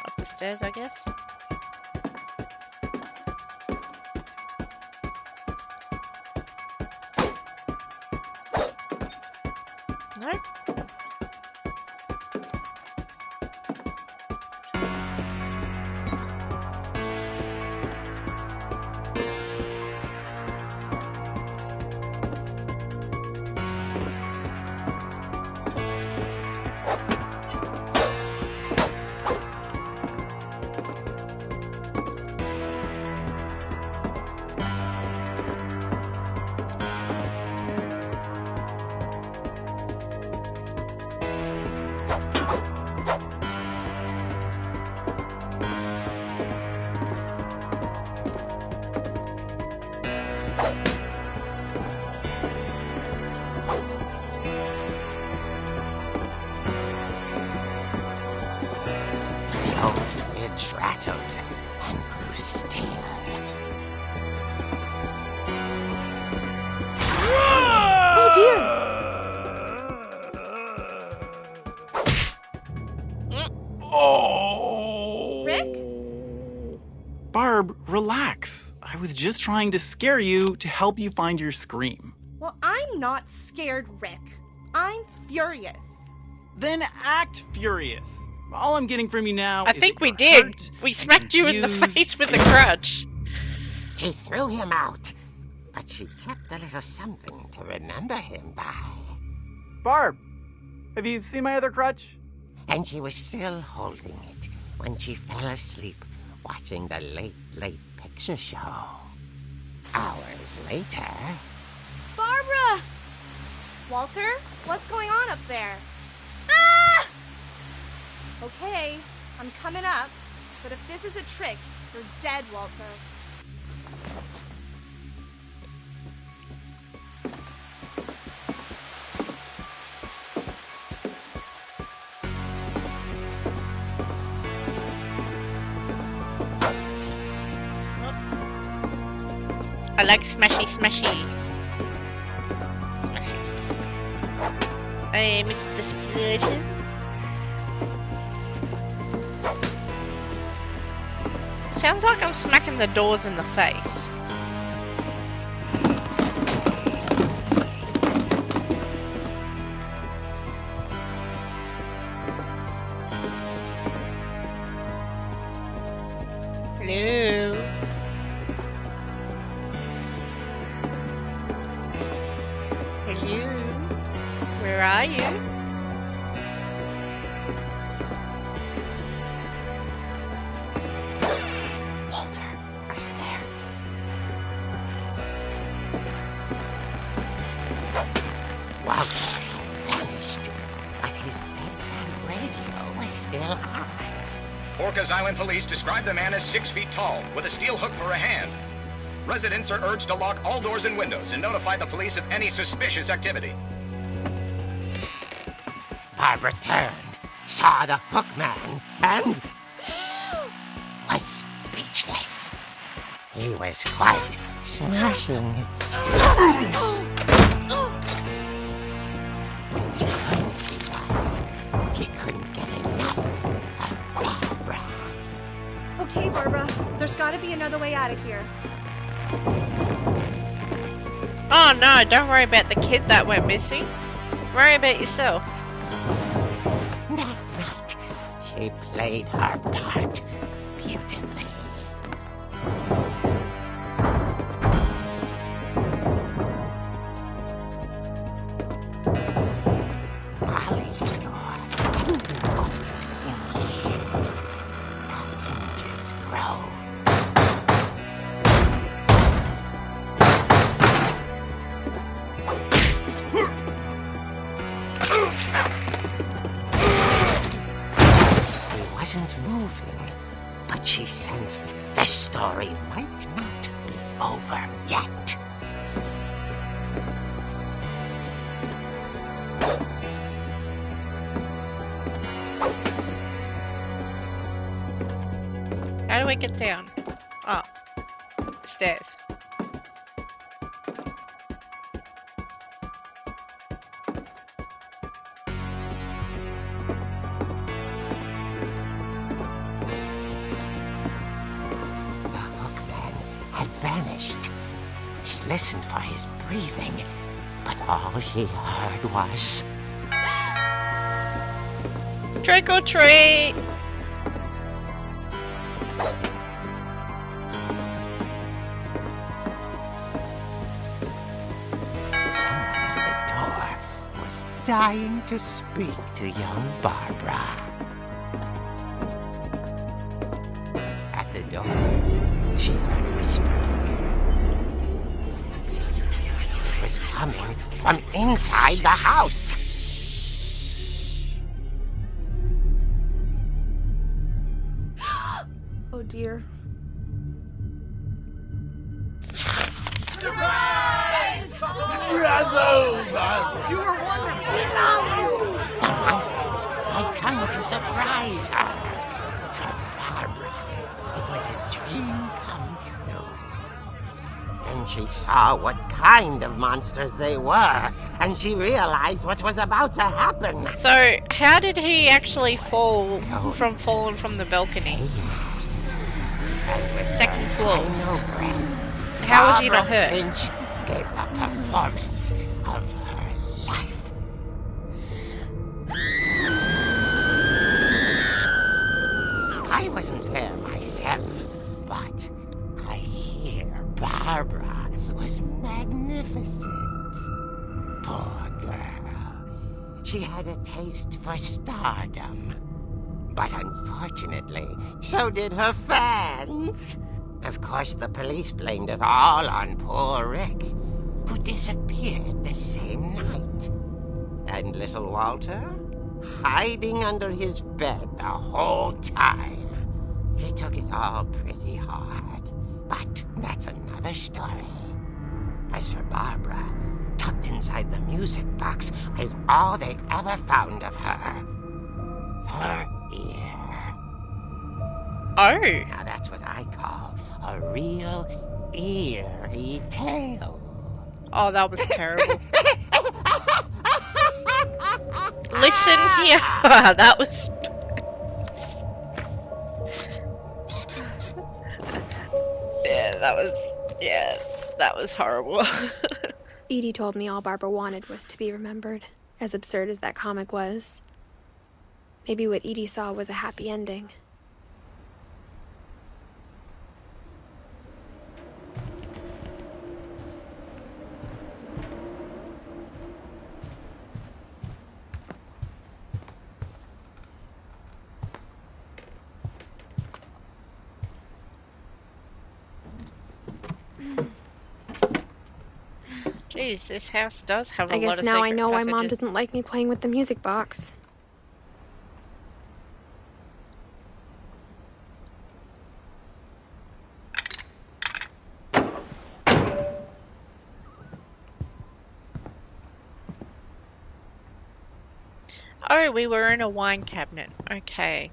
Up the stairs, I guess. No? rattled and grew still. Oh dear! Oh! Rick? Barb, relax. I was just trying to scare you to help you find your scream. Well, I'm not scared, Rick. I'm furious. Then act furious. All I'm getting from you now I is think that we you're did. hurt We and smacked you in the confused face with the and- crutch. She threw him out, but she kept a little something to remember him by. Barb, have you seen my other crutch? And she was still holding it when she fell asleep watching the Late Late Picture Show. Hours later... Barbara! Walter, what's going on up there? Ah! Okay, I'm coming up, but if this is a trick, you're dead, Walter. I like smashy smashy. Smashy smashy. Hey, Mr. Splitter. Sounds like I'm smacking the doors in the face. Hello. Hello. Where are you? Walter, are you there? Walter had vanished, but his bedside radio was still on. Orcas Island police describe the man as 6 feet tall, with a steel hook for a hand. Residents are urged to lock all doors and windows and notify the police of any suspicious activity. Barbara turned, saw the hook man, and was speechless. He was quite smashing. And he was. He couldn't get enough of Barbara. Okay, Barbara, there's gotta be another way out of here. Oh no, don't worry about the kid that went missing. Worry about yourself. That night, she played her part beautifully. Molly's door hadn't been opened in years. The hinges grow. He wasn't moving, but she sensed the story might not be over yet. How do we get down? Oh. Stairs. The hookman had vanished. She listened for his breathing, but all she heard was... Trick or treat! Someone at the door was dying to speak to young Barbara. At the door, she heard whispering. It was coming from inside the house. Oh dear. The monsters had come to surprise her. For Barbara was a dream come true. Then she saw what kind of monsters they were, and she realized what was about to happen. So, how did he actually fall from falling from the balcony? Famous. And with Second her floors. final breath, How was he not Barbara hurt? Finch gave the performance of her life. I wasn't there myself, but I hear Barbara was magnificent. Poor girl. She had a taste for stardom. But unfortunately, so did her fans. Of course, the police blamed it all on poor Rick, who disappeared the same night. And little Walter? Hiding under his bed the whole time. He took it all pretty hard, but that's another story. As for Barbara, tucked inside the music box is all they ever found of her. Her ear. Oh. Now that's what I call a real eerie tale. Oh, that was terrible. Listen here. That was... that was horrible. Edie told me all Barbara wanted was to be remembered, as absurd as that comic was. Maybe what Edie saw was a happy ending. Jeez, this house does have a I lot guess of now I secret know why Mom passages. doesn't like me playing with the music box. Oh, we were in a wine cabinet. Okay.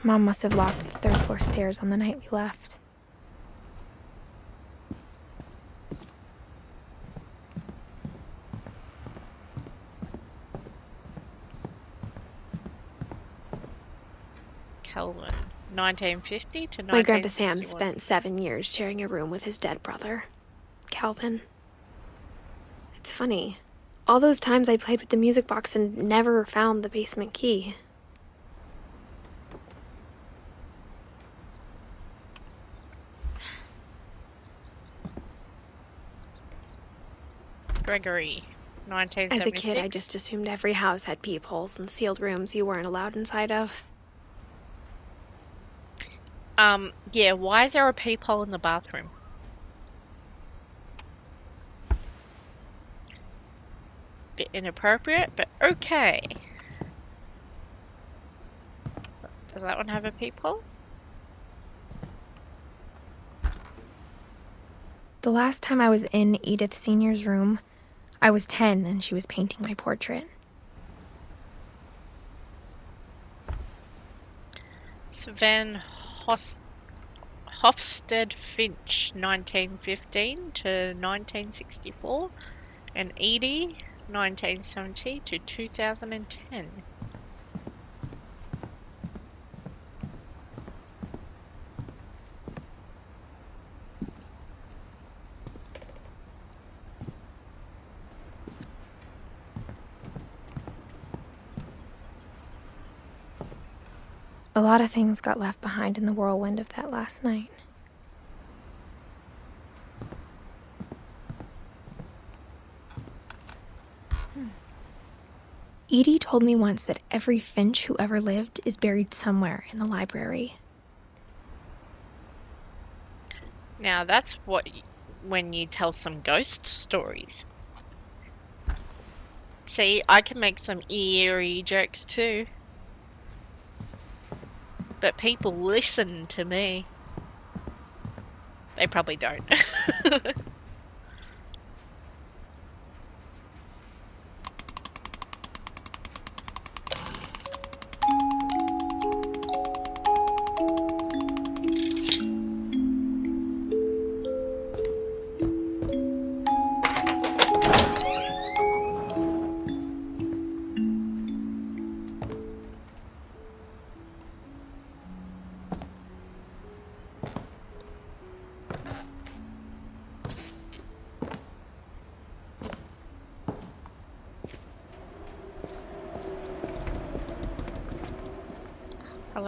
Mom must have locked the third floor stairs on the night we left. Kelvin. 1950 to 1961. My Grandpa Sam spent 7 years sharing a room with his dead brother, Calvin. It's funny. All those times I played with the music box and never found the basement key. Gregory. 1976. As a kid, I just assumed every house had peepholes and sealed rooms you weren't allowed inside of. Yeah, why is there a peephole in the bathroom? Bit inappropriate, but okay. Does that one have a peephole? The last time I was in Edith Sr.'s room, I was 10 and she was painting my portrait. Sven Hofstede Finch, 1915 to 1964, and Edie, 1970 to 2010. A lot of things got left behind in the whirlwind of that last night. Edie told me once that every Finch who ever lived is buried somewhere in the library. Now that's when you tell some ghost stories. See, I can make some eerie jokes too. But people listen to me. They probably don't.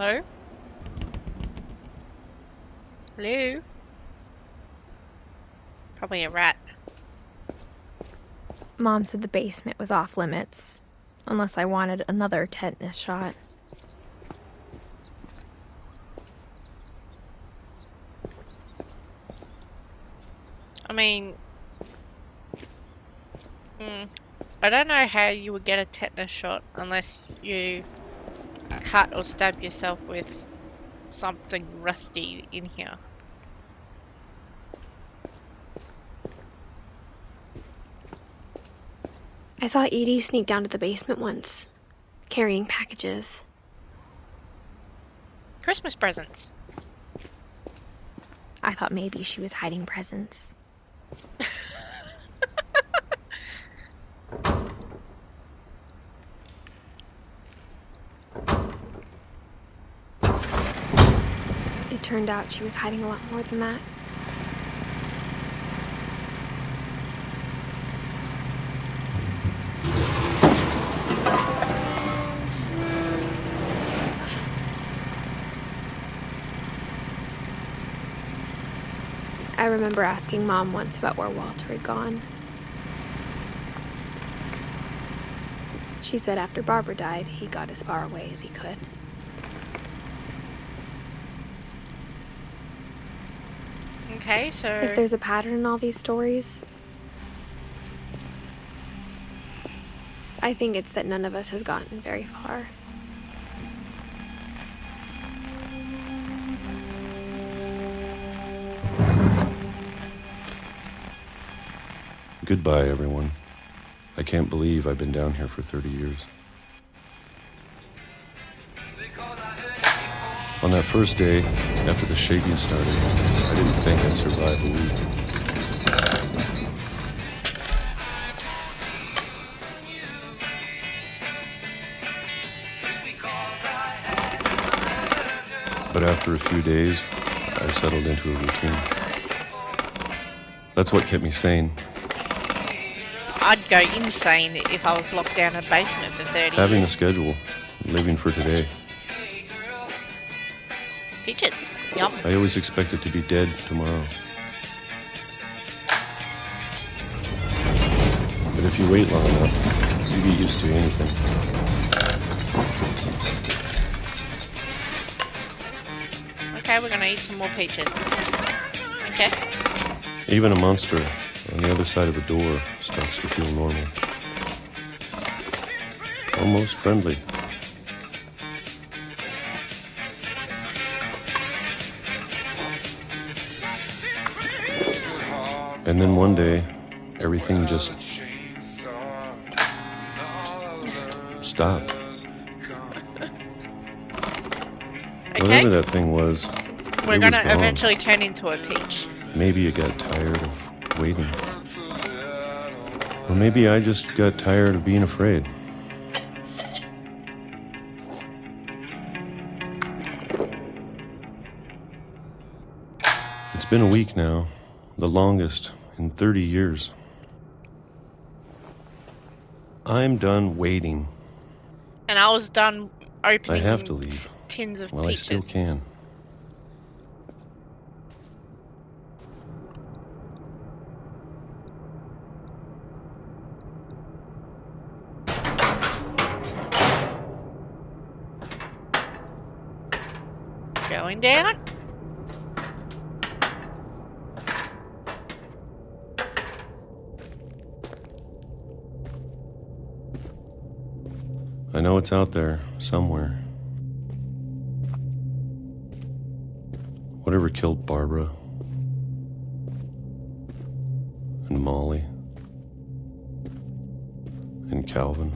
Hello? Hello? Probably a rat. Mom said the basement was off limits, unless I wanted another tetanus shot. I mean, I don't know how you would get a tetanus shot unless you cut or stab yourself with something rusty in here. I saw Edie sneak down to the basement once, carrying packages. Christmas presents. I thought maybe she was hiding presents. It turned out she was hiding a lot more than that. I remember asking Mom once about where Walter had gone. She said after Barbara died, he got as far away as he could. Okay, so... If there's a pattern in all these stories, I think it's that none of us has gotten very far. Goodbye, everyone. I can't believe I've been down here for 30 years. On that first day, after the shaking started, I didn't think I'd survive a week. But after a few days, I settled into a routine. That's what kept me sane. I'd go insane if I was locked down in a basement for 30 Having a years. schedule, living for today. Peaches. Yum. I always expected to be dead tomorrow. But if you wait long enough, you get used to anything. Okay, we're gonna eat some more peaches. Okay. Even a monster on the other side of the door starts to feel normal. Almost friendly. And then one day, everything just stopped. Okay. Whatever that thing was, We're it was gonna gone. eventually turn into a peach. Maybe it got tired of waiting. Or maybe I just got tired of being afraid. It's been a week now, the longest in 30 years. I'm done waiting. And I was done opening I have to leave. tins of Well, I peaches. still can. Going down. I know it's out there, somewhere. Whatever killed Barbara and Molly and Calvin.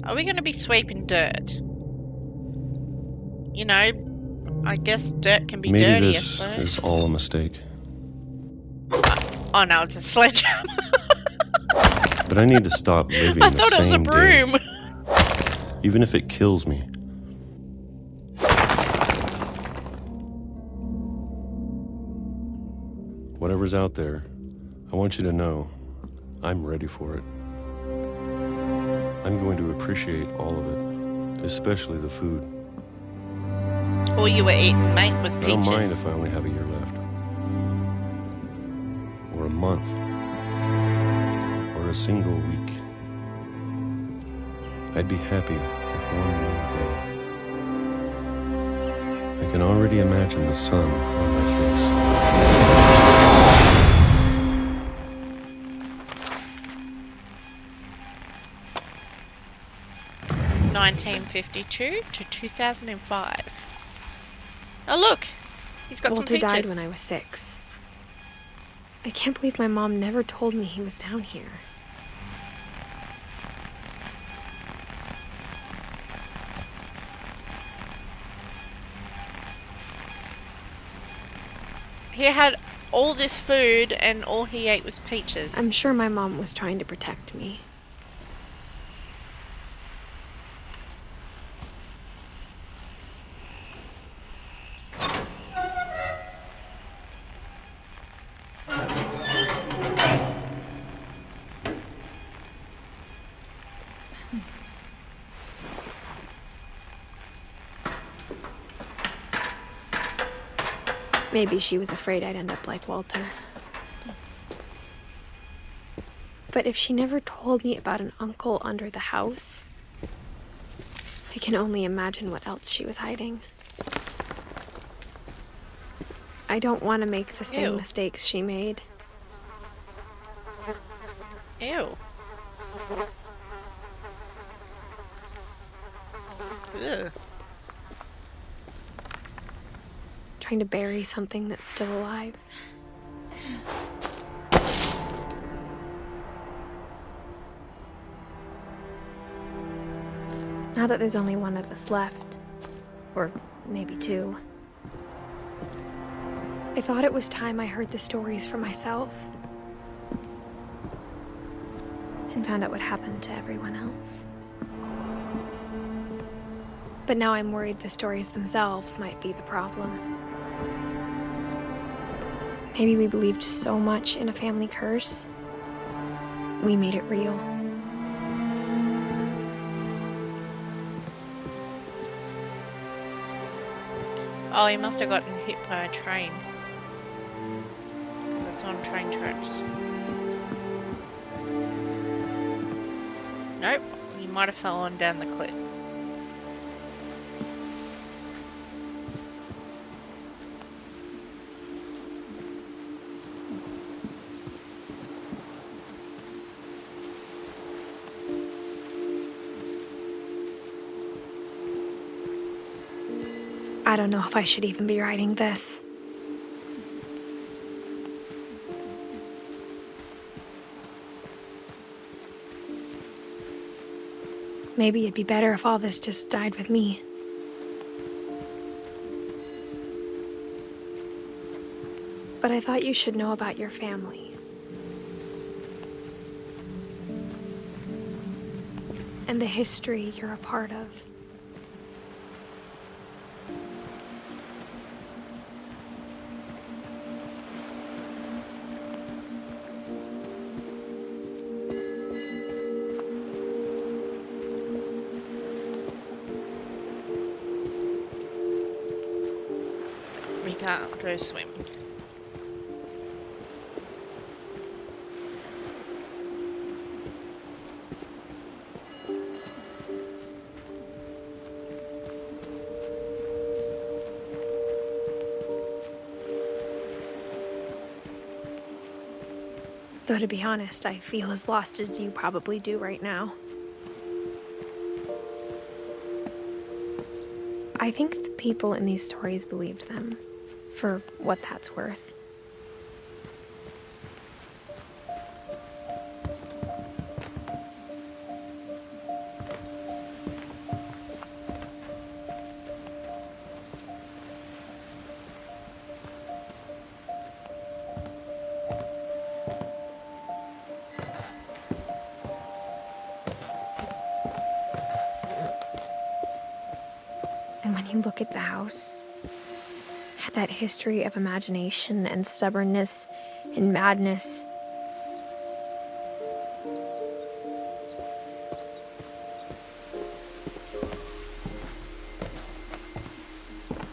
Are we gonna be sweeping dirt? You know, I guess dirt can be Maybe dirty, I this suppose. is all a mistake. Oh no, it's a sledgehammer. But I need to stop living I the thought it was a same day, broom. even if it kills me. Whatever's out there, I want you to know I'm ready for it. I'm going to appreciate all of it especially the food. All you were eating, mate, was I don't mind peaches. if I only have a year left. Or a month. Or a single week. I'd be happy with one more day. I can already imagine the sun on my face. 1952 to 2005. Oh, look! He's got Walter some peaches. died when I was 6. I can't believe my mom never told me he was down here. He had all this food and all he ate was peaches. I'm sure my mom was trying to protect me. Maybe she was afraid I'd end up like Walter. But if she never told me about an uncle under the house, I can only imagine what else she was hiding. I don't want to make the same Ew. mistakes she made. Ew. Ugh. Trying to bury something that's still alive. Now that there's only one of us left, or maybe 2, I thought it was time I heard the stories for myself and found out what happened to everyone else. But now I'm worried the stories themselves might be the problem. Maybe we believed so much in a family curse, we made it real. Oh, he must have gotten hit by a train. That's on train tracks. Nope, he might have fallen down the cliff. I don't know if I should even be writing this. Maybe it'd be better if all this just died with me. But I thought you should know about your family. And the history you're a part of. We can't go swimming. Though to be honest, I feel as lost as you probably do right now. I think the people in these stories believed them, for what that's worth. And when you look at the house, that history of imagination and stubbornness and madness,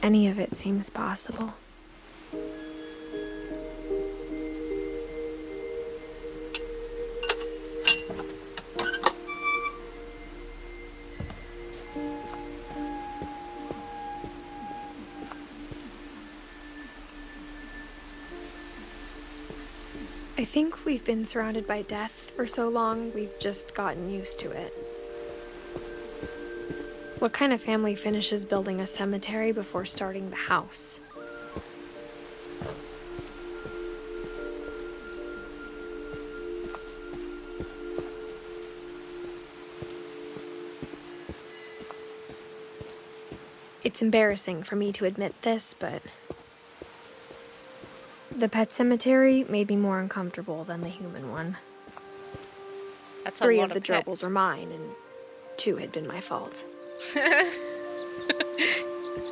any of it seems possible. I think we've been surrounded by death for so long, we've just gotten used to it. What kind of family finishes building a cemetery before starting the house? It's embarrassing for me to admit this, but the pet cemetery made me more uncomfortable than the human one. That's 3 a of lot the of gerbils pets. were mine, and 2 had been my fault. And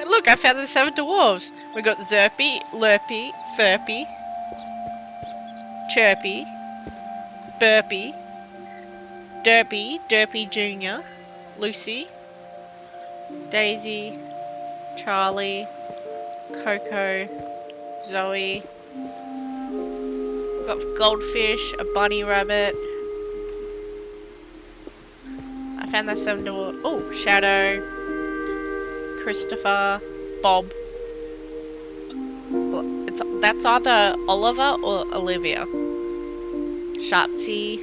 look, I found the 7 dwarves. We got Zerpy, Lurpy, Furpy, Chirpy, Burpy, Derpy Jr., Lucy, Daisy, Charlie, Coco, Zoe. We've got goldfish, a bunny rabbit. I found the 7 dwarves. Oh, Shadow, Christopher, Bob. That's either Oliver or Olivia. Shartsy.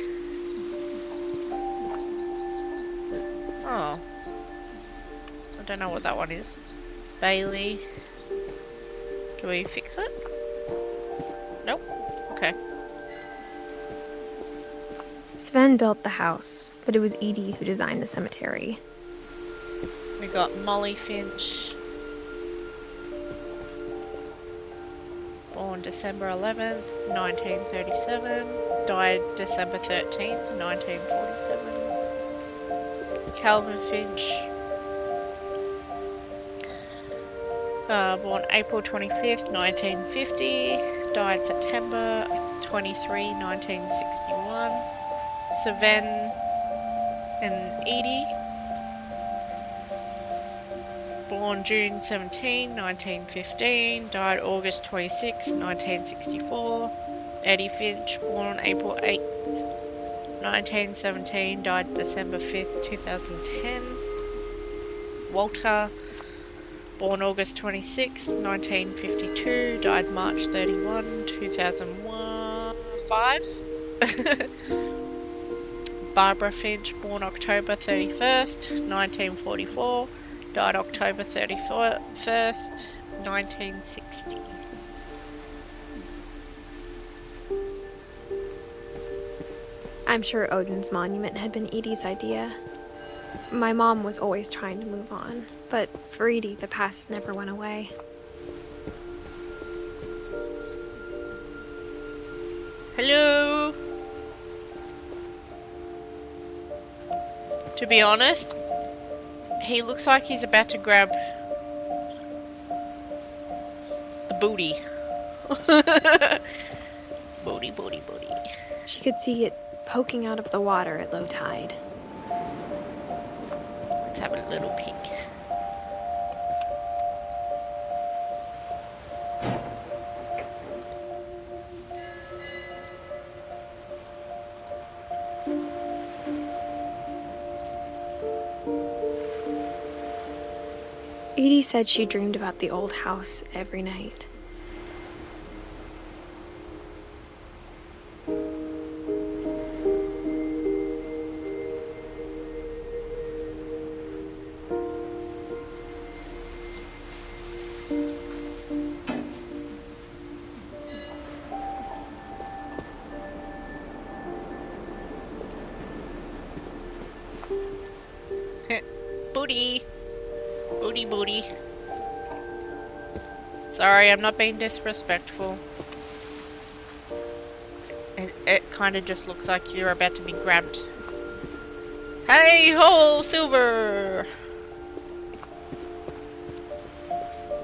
Oh. I don't know what that one is. Bailey. Can we fix it? Nope. Okay. Sven built the house, but it was Edie who designed the cemetery. We got Molly Finch. Born December 11th, 1937. Died December 13th, 1947. Calvin Finch. Born April 25th, 1950. Died September 23, 1961. Sven and Edie. Born June 17, 1915, died August 26, 1964. Eddie Finch, born April 8, 1917, died December 5, 2010. Walter, born August 26, 1952, died March 31, 2005. Barbara Finch, born October 31st, 1944. Died October 31st, 1960. I'm sure Odin's monument had been Edie's idea. My mom was always trying to move on, but for Edie, the past never went away. Hello! To be honest, he looks like he's about to grab the booty. Booty, booty, booty. She could see it poking out of the water at low tide. Let's have a little peek. Edie said she dreamed about the old house every night. Booty. Booty, booty. Sorry, I'm not being disrespectful. It kind of just looks like you're about to be grabbed. Hey ho, Silver!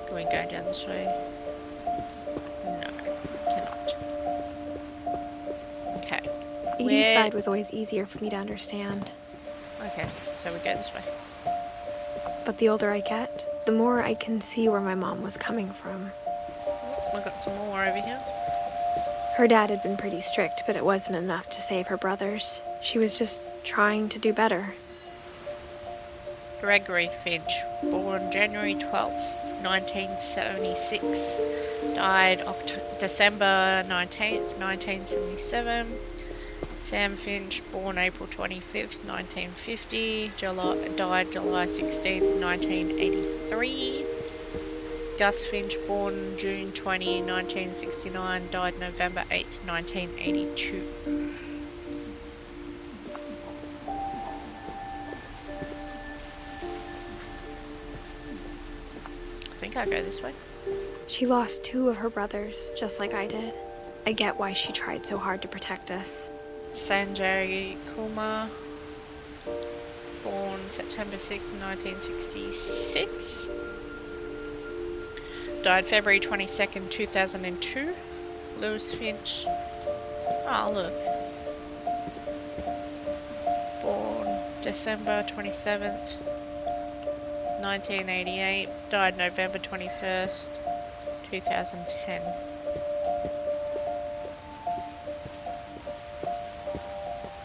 Can we go down this way? No, cannot. Okay. Edie's side was always easier for me to understand. Okay, so we go this way. But the older I get, the more I can see where my mom was coming from. We've got some more over here. Her dad had been pretty strict, but it wasn't enough to save her brothers. She was just trying to do better. Gregory Finch, born January 12th, 1976. Died December 19th, 1977. Sam Finch, born April 25th, 1950. Died July 16th, 1983. Gus Finch, born June 20, 1969. Died November 8th, 1982. I think I'll go this way. She lost 2 of her brothers, just like I did. I get why she tried so hard to protect us. Sanjay Kumar, born September 6, 1966. Died February 22nd, 2002. Lewis Finch. Oh, look. Born December 27th, 1988. Died November 21st, 2010.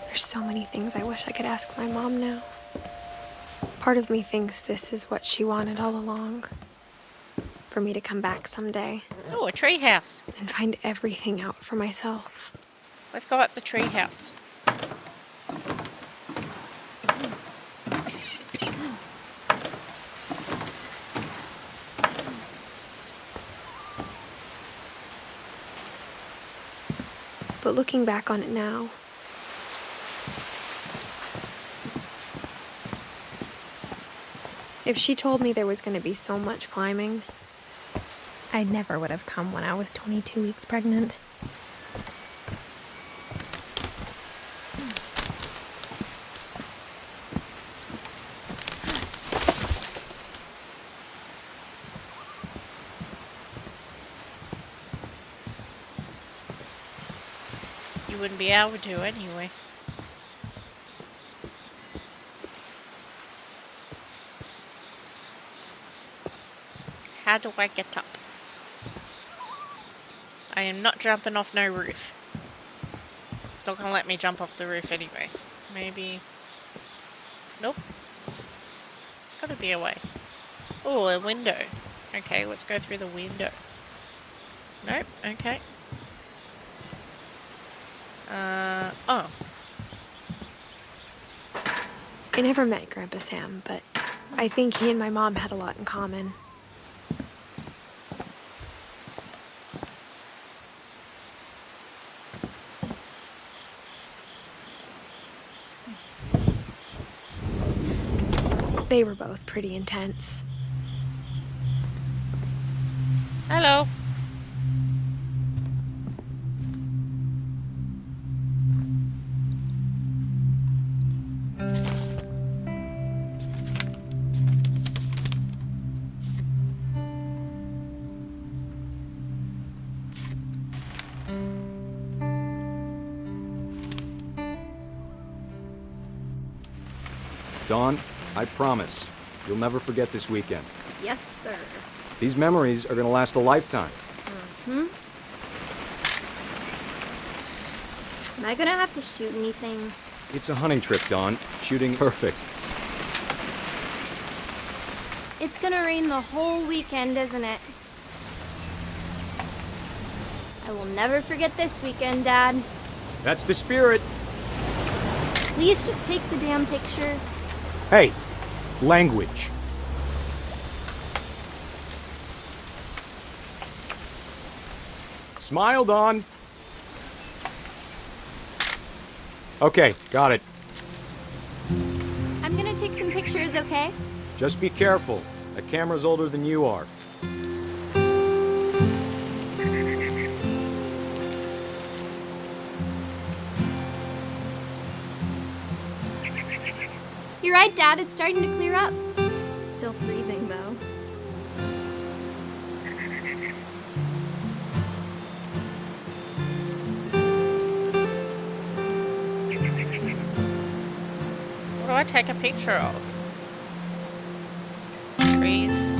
There's so many things I wish I could ask my mom now. Part of me thinks this is what she wanted all along. For me to come back someday Oh, a tree house. and find everything out for myself. Let's go up the tree house. But looking back on it now, if she told me there was going to be so much climbing, I never would have come when I was 22 weeks pregnant. You wouldn't be able to anyway. How do I get up? I am not jumping off no roof. It's not gonna let me jump off the roof anyway. Maybe... Nope. There's gotta be a way. Oh, a window. Okay, let's go through the window. Nope, okay. Oh. I never met Grandpa Sam, but I think he and my mom had a lot in common. They were both pretty intense. Hello. Dawn, I promise, you'll never forget this weekend. Yes, sir. These memories are gonna last a lifetime. Am I gonna have to shoot anything? It's a hunting trip, Dawn. Shooting perfect. It's gonna rain the whole weekend, isn't it? I will never forget this weekend, Dad. That's the spirit. Please just take the damn picture. Hey, language. Smile, Dawn. Okay, got it. I'm gonna take some pictures, okay? Just be careful. That camera's older than you are. You're right, Dad. It's starting to clear up. Still freezing, though. What do I take a picture of? Trees.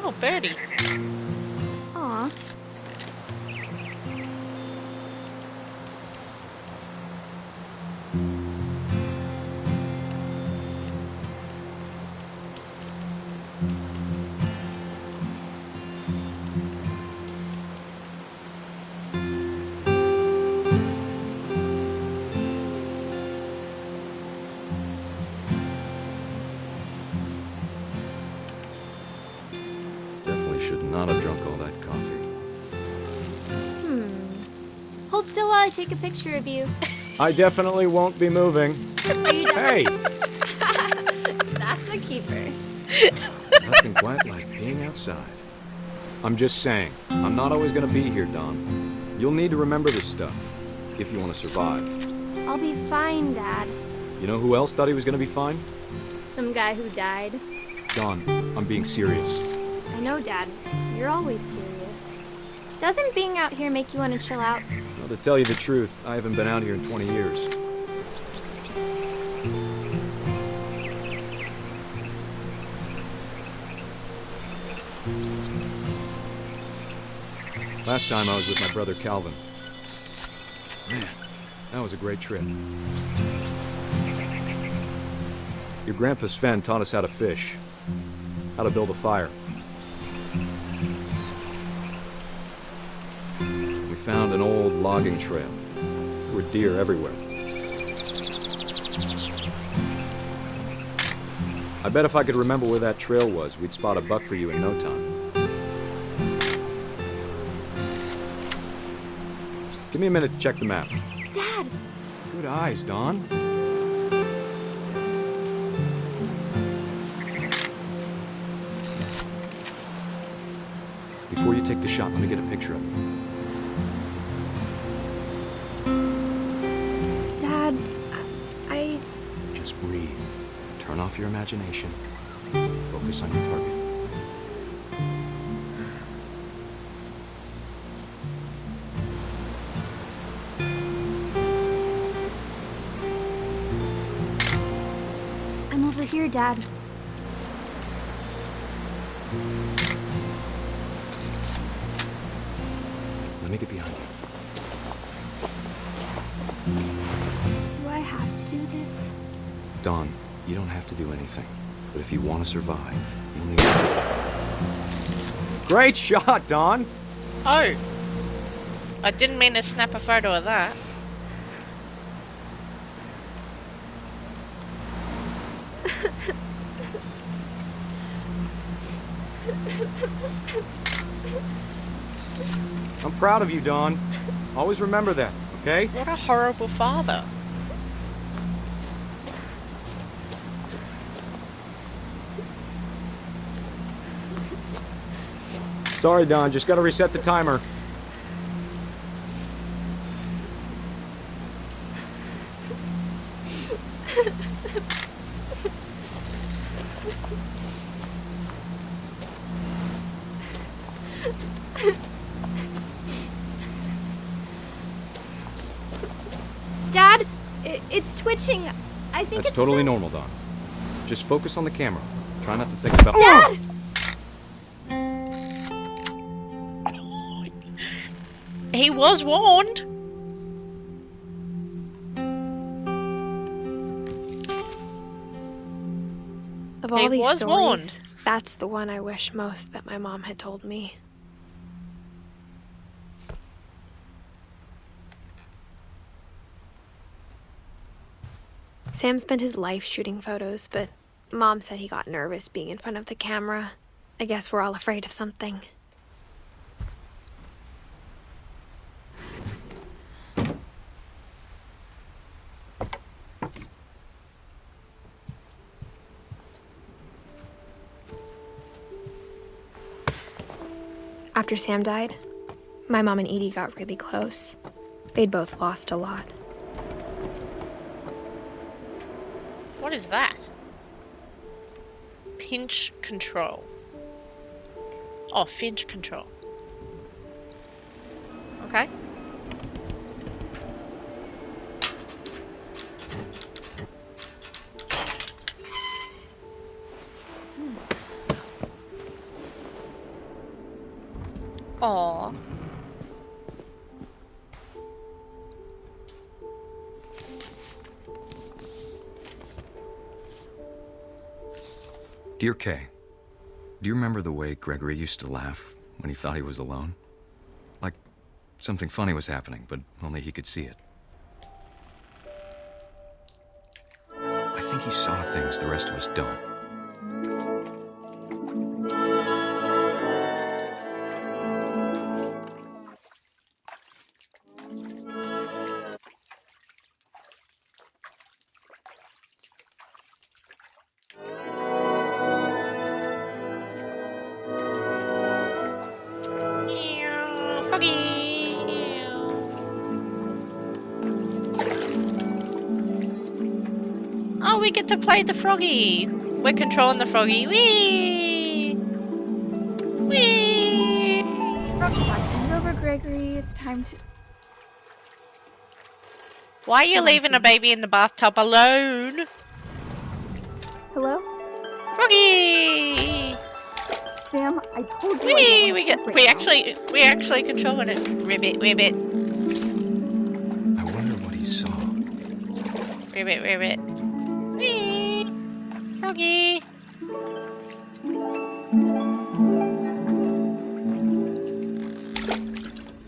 Oh, birdie. Aw. Definitely should not have drunk all that coffee. Hold still while I take a picture of you. I definitely won't be moving. Are you done? Hey! That's a keeper. Nothing quite like being outside. I'm just saying, I'm not always gonna be here, Don. You'll need to remember this stuff, if you want to survive. I'll be fine, Dad. You know who else thought he was gonna be fine? Some guy who died. Don, I'm being serious. I know, Dad. You're always serious. Doesn't being out here make you want to chill out? Well, to tell you the truth, I haven't been out here in 20 years. Last time I was with my brother Calvin. Man, that was a great trip. Your grandpa Sven taught us how to fish, how to build a fire. We found an old logging trail. There were deer everywhere. I bet if I could remember where that trail was, we'd spot a buck for you in no time. Give me a minute to check the map. Dad! Good eyes, Don. Before you take the shot, let me get a picture of you. Dad, I... Just breathe. Turn off your imagination. Focus on your target. I'm over here, Dad. Let me get behind you. Do I have to do this? Don, you don't have to do anything. But if you want to survive, you'll need... Great shot, Don! Oh. I didn't mean to snap a photo of that. I'm proud of you, Don. Always remember that, okay? What a horrible father. Sorry, Don. Just gotta reset the timer. Dad, it's twitching. I think That's it's totally normal, Don. Just focus on the camera. Try not to think about... Dad! He was warned. Of all He these was stories, warned. that's the one I wish most that my mom had told me. Sam spent his life shooting photos, but Mom said he got nervous being in front of the camera. I guess we're all afraid of something. After Sam died, my mom and Edie got really close. They'd both lost a lot. What is that? Pinch control. Oh, Finch control. Okay. Aw. Dear Kay, do you remember the way Gregory used to laugh when he thought he was alone? Like something funny was happening, but only he could see it. I think he saw things the rest of us don't. Froggy. Oh, we get to play the froggy. We're controlling the froggy. Whee! Whee! Froggy. Time's over, Gregory. It's time to... Why are you leaving a baby in the bathtub alone? Hello? Froggy! Sam, I told you Whee! I don't We actually controlling it. Ribbit. I wonder what he saw. Ribbit. Whee! Froggy!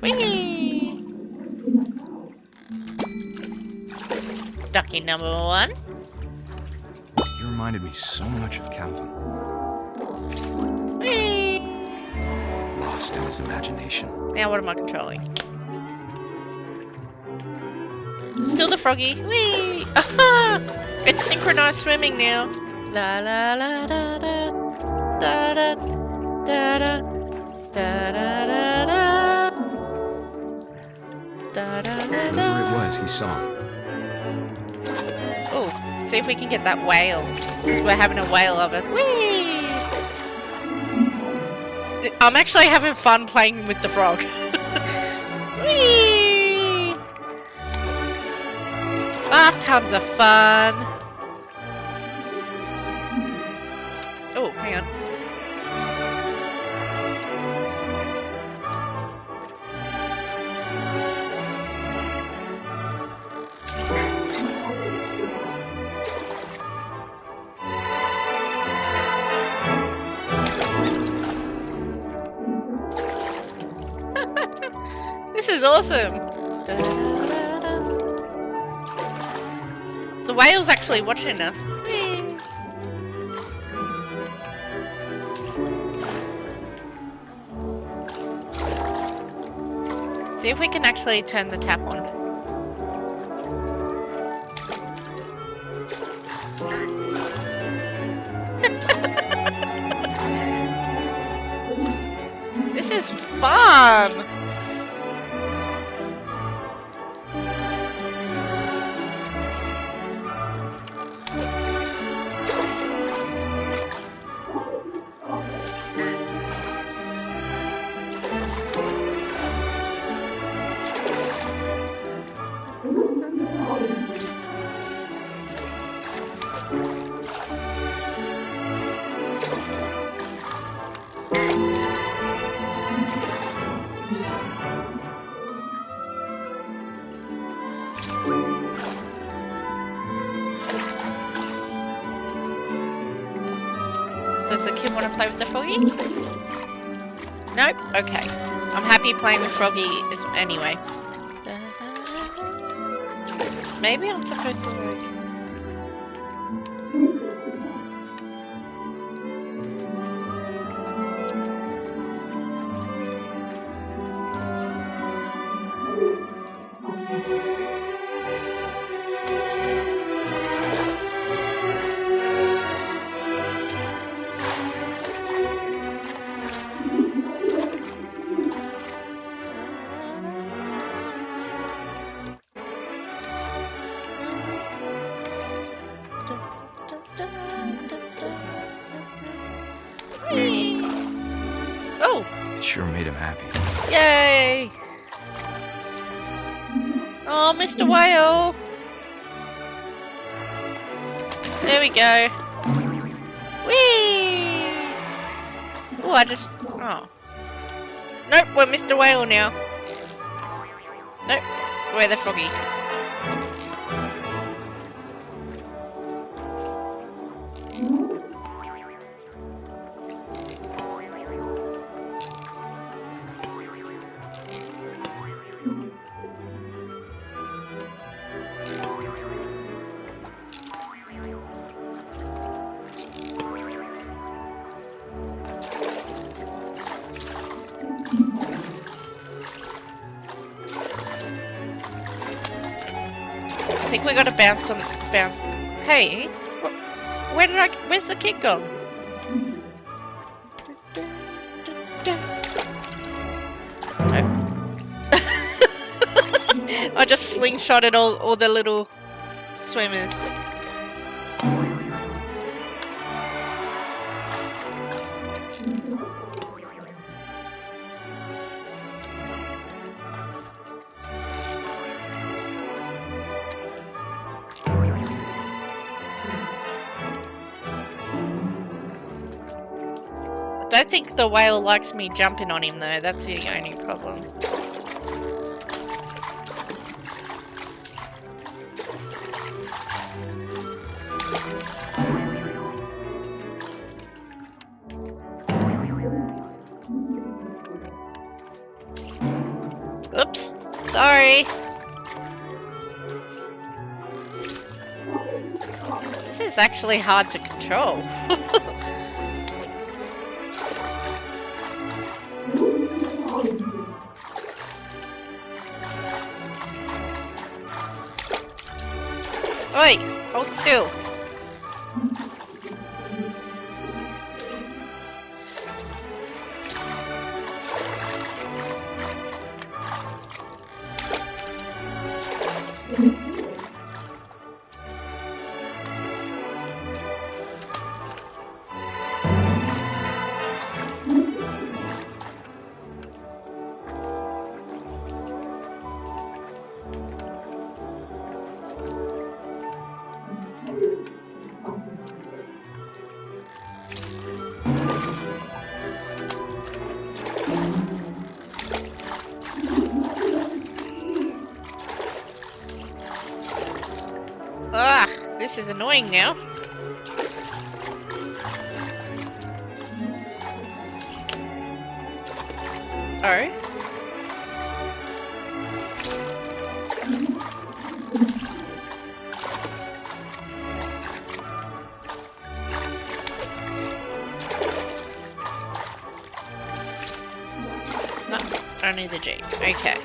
Whee! Ducky number 1. You reminded me so much of Calvin. Whee! Lost in his imagination. Now what am I controlling? Still the froggy. Whee! Aha! It's synchronized swimming now. La la la da da da da da da da da da da. Whatever it was, he saw it. Oh, see if we can get that whale. Because we're having a whale of it. Whee! I'm actually having fun playing with the frog. Whee! Bathtubs are fun. Oh, hang on. This is awesome. The whale's actually watching us. Whee! See if we can actually turn the tap on. This is fun! Does the kid want to play with the froggy? Nope? Okay. I'm happy playing with froggy anyway. Maybe I'm supposed to like... sure made him happy. Yay! Oh, Mr. Whale! There we go. Whee! Oh, I just... Oh. Nope, we're Mr. Whale now. Nope, we're the froggy. I think we gotta bounce on bounce. Hey, where's the kid gone? I just slingshotted all the little swimmers. I don't think the whale likes me jumping on him though, that's the only problem. Oops, sorry. This is actually hard to control. Oi! Hold still! Ah, this is annoying now. Oh. No, only the G. Okay.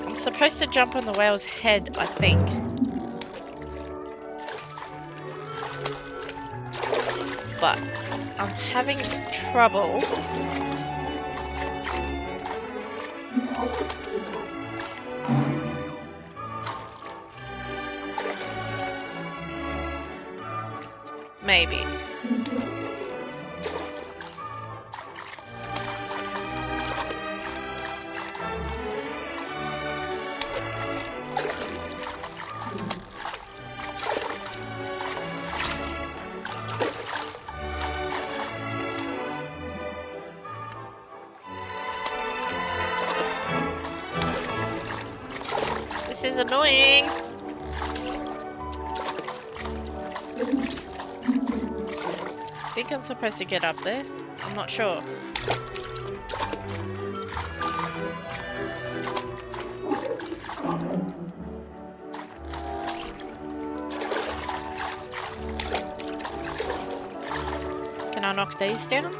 I'm supposed to jump on the whale's head, I think. But I'm having trouble. Maybe. This is annoying. I think I'm supposed to get up there. I'm not sure. I knock these down?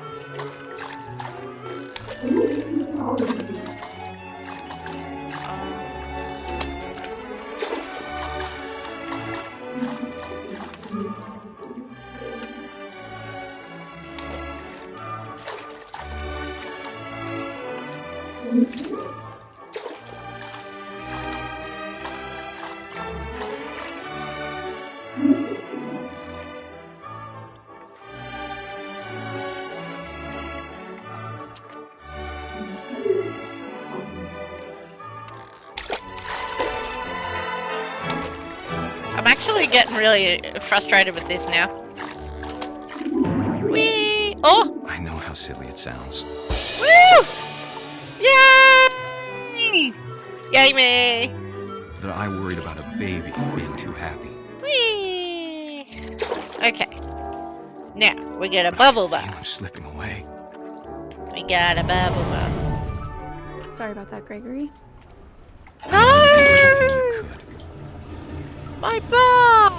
I'm actually getting really frustrated with this now. Whee! Oh! I know how silly it sounds. Woo! Yay! Yay me! That I worried about a baby being too happy. Whee! Okay. Now, we get a bubble I feel bath. I'm slipping away. We got a bubble bath. Sorry about that, Gregory. Everything No! you could. My bath!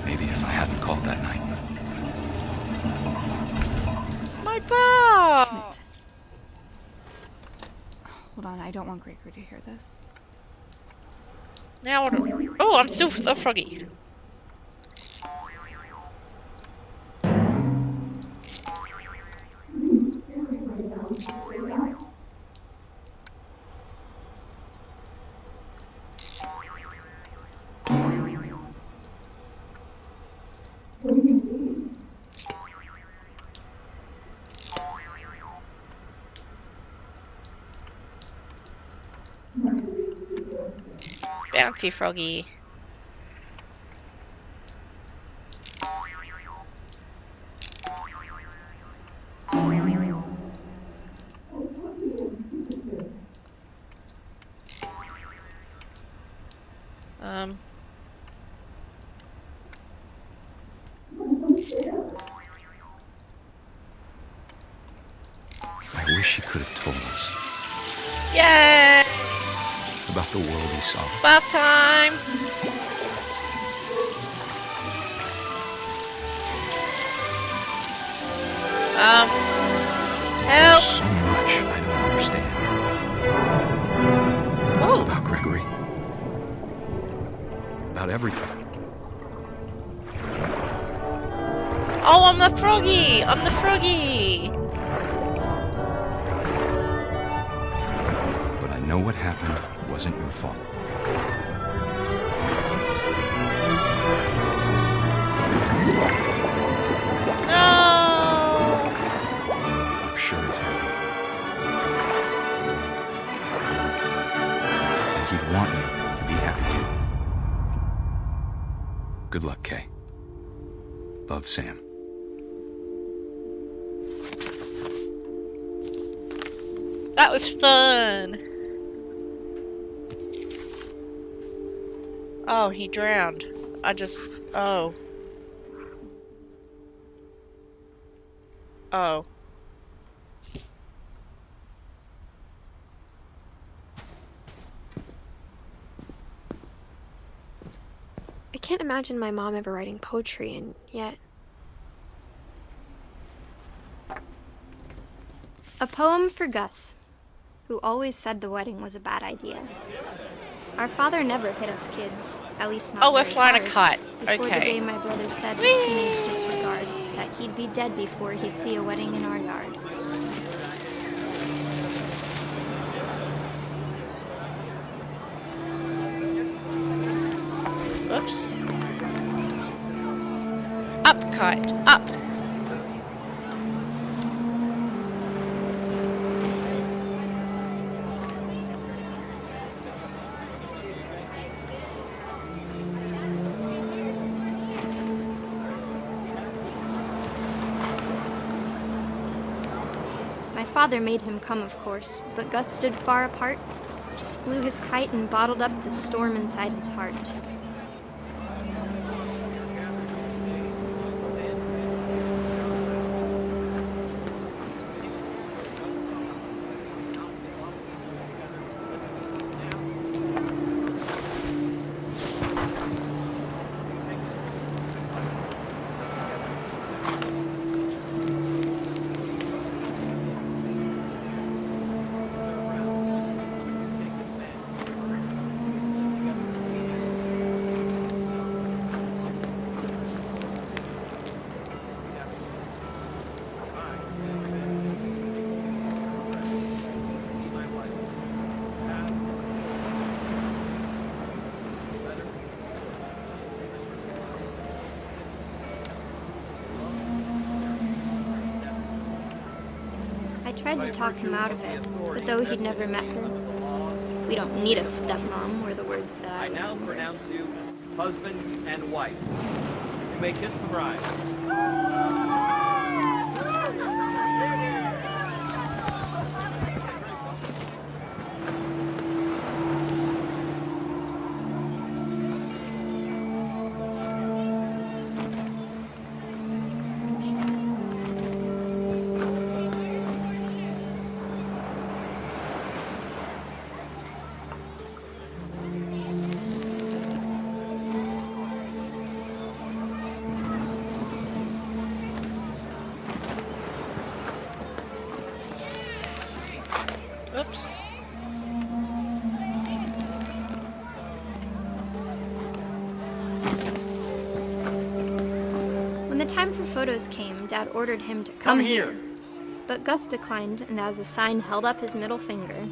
Maybe if I hadn't called that night. My bath! Hold on, I don't want Gregory to hear this. Now what? Oh, I'm still so froggy. Bouncy froggy. I wish she could have told us Yay! about the world he saw. Bath time! Help! So much I don't understand. Oh! About Gregory. About everything. Oh, I'm the froggy! I'm the froggy! But I know what happened wasn't your fault. No! I'm sure he's happy. And he'd want you to be happy too. Good luck, Kay. Love, Sam. That was fun! Oh, he drowned. Oh. Oh. I can't imagine my mom ever writing poetry, and yet... A poem for Gus, who always said the wedding was a bad idea. Our father never hit us kids, at least not Oh, we're very flying a hard, kite. Before the Okay. day my brother said with teenage disregard that he'd be dead before he'd see a wedding in our yard. Whoops. Up, kite. Up. My father made him come, of course, but Gus stood far apart, just flew his kite and bottled up the storm inside his heart. tried to talk him out of it, but though he'd never met her, "We don't need a stepmom," were the words that I now remember. pronounce you husband and wife. You may kiss the bride. Oops. When the time for photos came, Dad ordered him to come here. But Gus declined, and as a sign held up his middle finger.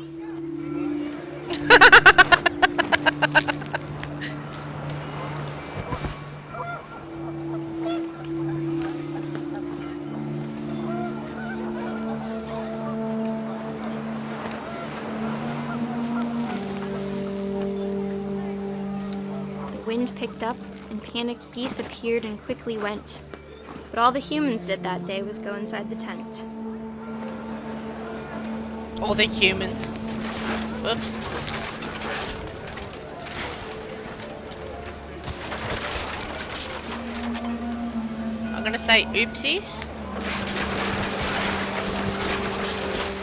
The wind picked up, and panicked geese appeared and quickly went. But all the humans did that day was go inside the tent. All the humans. Whoops. I'm gonna say oopsies.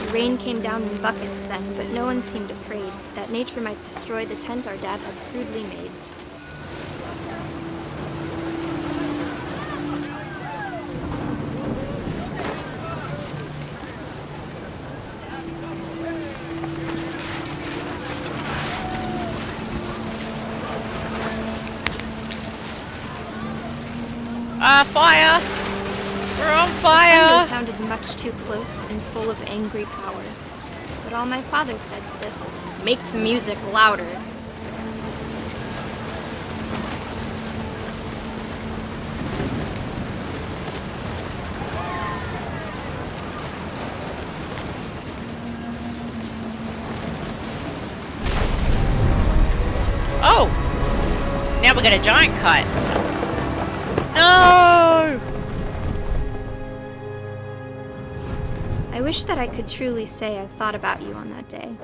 The rain came down in buckets then, but no one seemed afraid that nature might destroy the tent our dad had crudely made. Fire! We're on Thunder fire! sounded much too close and full of angry power. But all my father said to this was, "Make the music louder." Oh! Now we got a giant kite. No! I wish that I could truly say I thought about you on that day.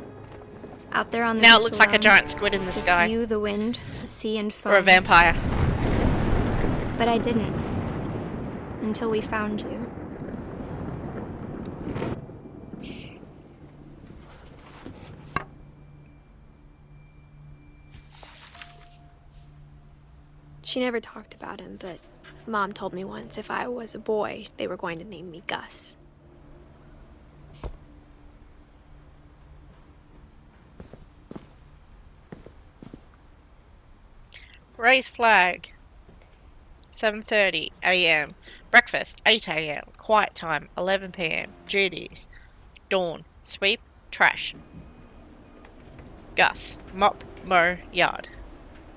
Out there on the Now it beach looks like a alone, giant squid in the just sky. you, the wind, the sea, and foam. Or a vampire. But I didn't. Until we found you. She never talked about him, but Mom told me once if I was a boy, they were going to name me Gus. Raise flag. 7:30 a.m. Breakfast 8 a.m. Quiet time 11 p.m. Duties. Dawn. Sweep. Trash. Gus. Mop. Mow. Yard.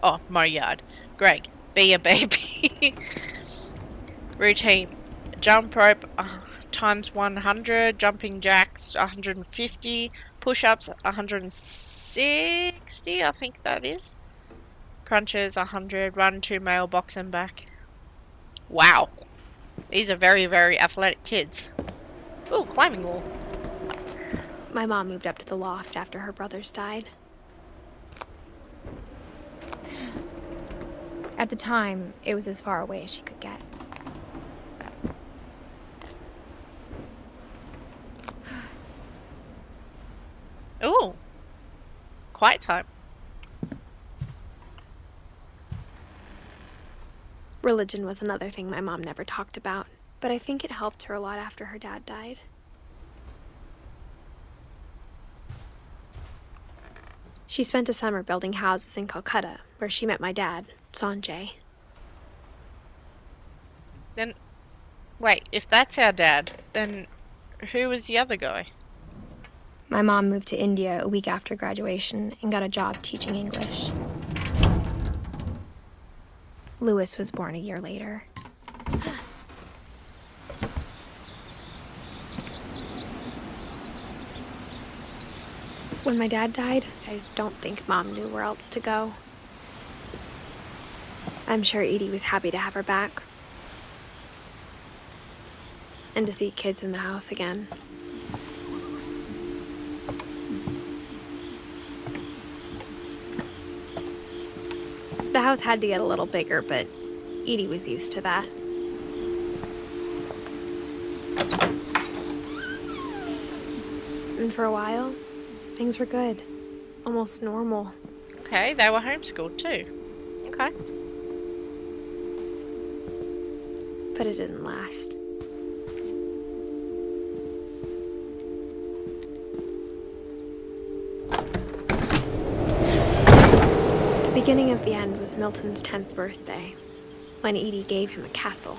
Oh, mow yard. Greg. Be a baby. Routine. Jump rope times 100. Jumping jacks 150. Push-ups 160, I think that is. Crunches 100. Run to mailbox and back. Wow. These are very, very athletic kids. Ooh, climbing wall. My mom moved up to the loft after her brothers died. At the time, it was as far away as she could get. Ooh. Quiet time. Religion was another thing my mom never talked about, but I think it helped her a lot after her dad died. She spent a summer building houses in Calcutta, where she met my dad, Sanjay. Then, wait, if that's our dad, then who was the other guy? My mom moved to India a week after graduation and got a job teaching English. Louis was born a year later. When my dad died, I don't think Mom knew where else to go. I'm sure Edie was happy to have her back. And to see kids in the house again. The house had to get a little bigger, but Edie was used to that. And for a while, things were good. Almost normal. Okay, they were homeschooled too. Okay. But it didn't last. The beginning of the end was Milton's 10th birthday, when Edie gave him a castle.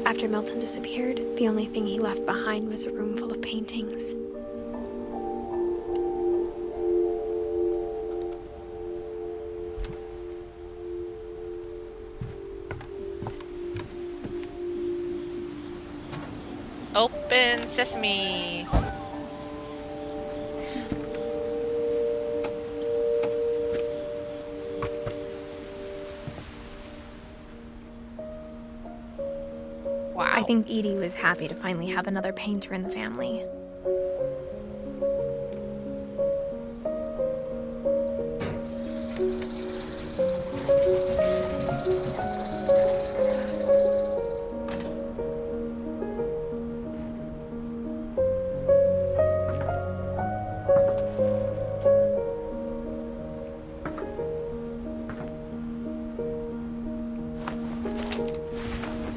After Milton disappeared, the only thing he left behind was a room full of paintings. Open sesame. Wow. I think Edie was happy to finally have another painter in the family.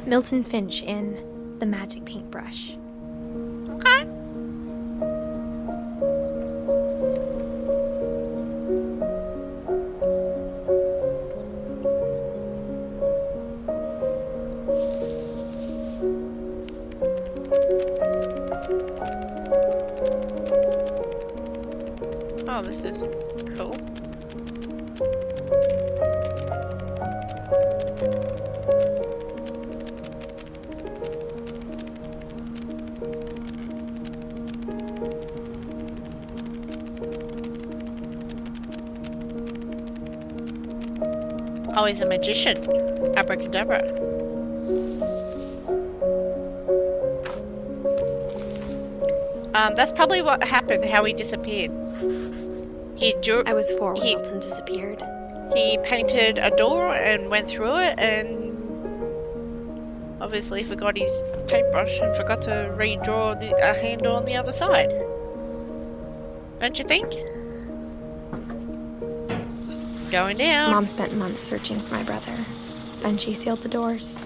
Milton Finch in The Magic Paintbrush. Okay. Oh, this is cool. Oh, he's a magician. Abracadabra. That's probably what happened, how he disappeared. I was 4 when Milton disappeared. He painted a door and went through it and obviously forgot his paintbrush and forgot to redraw a handle on the other side. Don't you think? Going down. Mom spent months searching for my brother. Then she sealed the doors.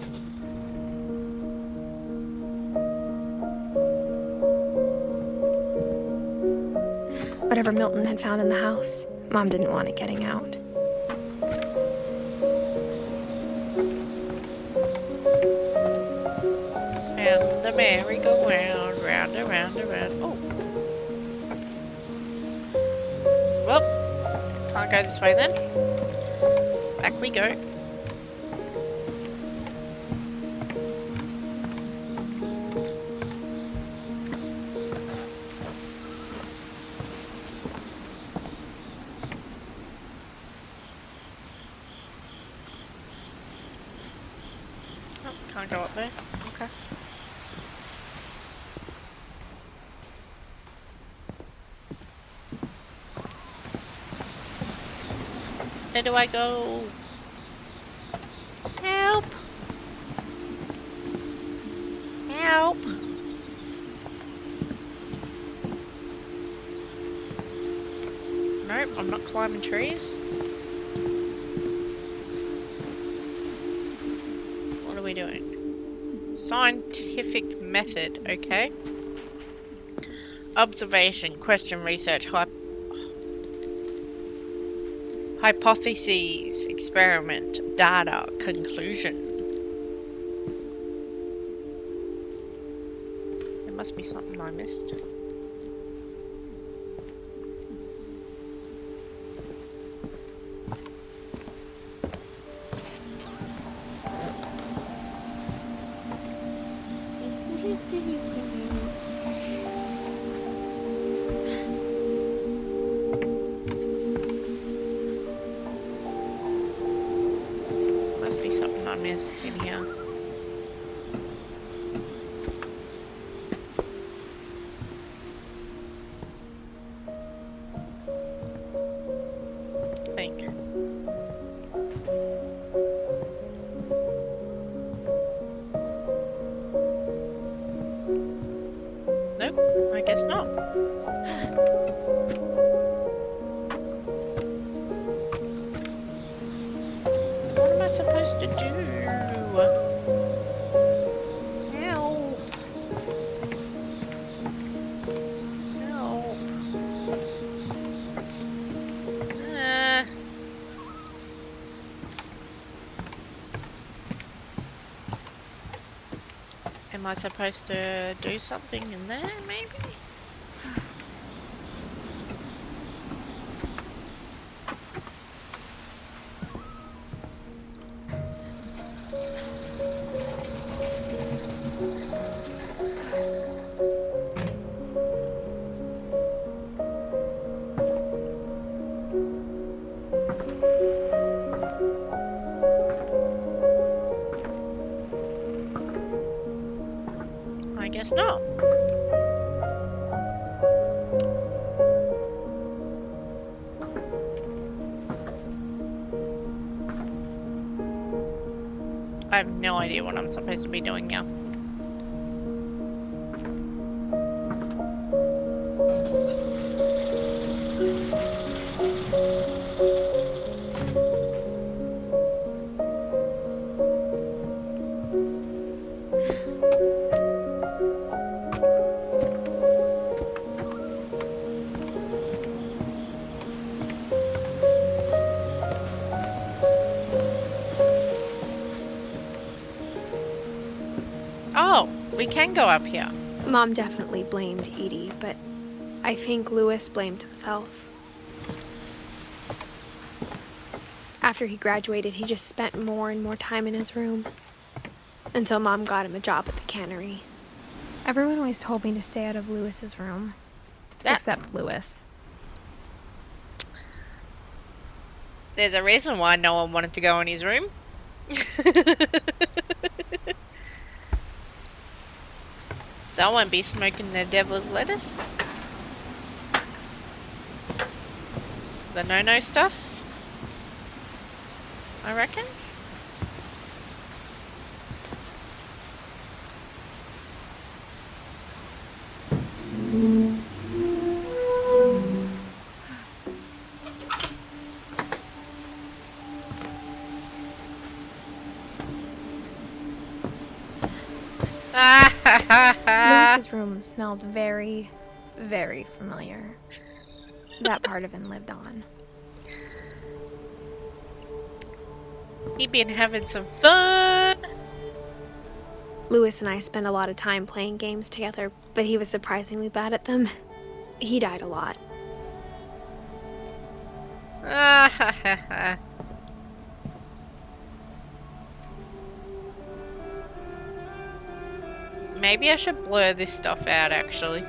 Whatever Milton had found in the house, Mom didn't want it getting out. And the merry-go-round, round and round and round. Oh. Well, can't go this way then. Back we go. Oh, can't go up there. Okay. Where do I go? Help! Help! Nope, I'm not climbing trees. What are we doing? Scientific method, okay. Observation, question, research, hypotheses, experiment, data, conclusion. There must be something I missed. missed in here? Think. Nope, I guess not. What am I supposed to do? Help! Help! Am I supposed to do something in there, maybe? I guess not. I have no idea what I'm supposed to be doing now. Oh, we can go up here. Mom definitely blamed Edie, but I think Lewis blamed himself. After he graduated, he just spent more and more time in his room. Until Mom got him a job at the cannery. Everyone always told me to stay out of Lewis's room. Except Lewis. There's a reason why no one wanted to go in his room. Someone be smoking the devil's lettuce. The no-no stuff, I reckon. Lewis's room smelled very, very familiar. That part of him lived on. He'd been having some fun. Lewis and I spent a lot of time playing games together, but he was surprisingly bad at them. He died a lot. Maybe I should blur this stuff out, actually.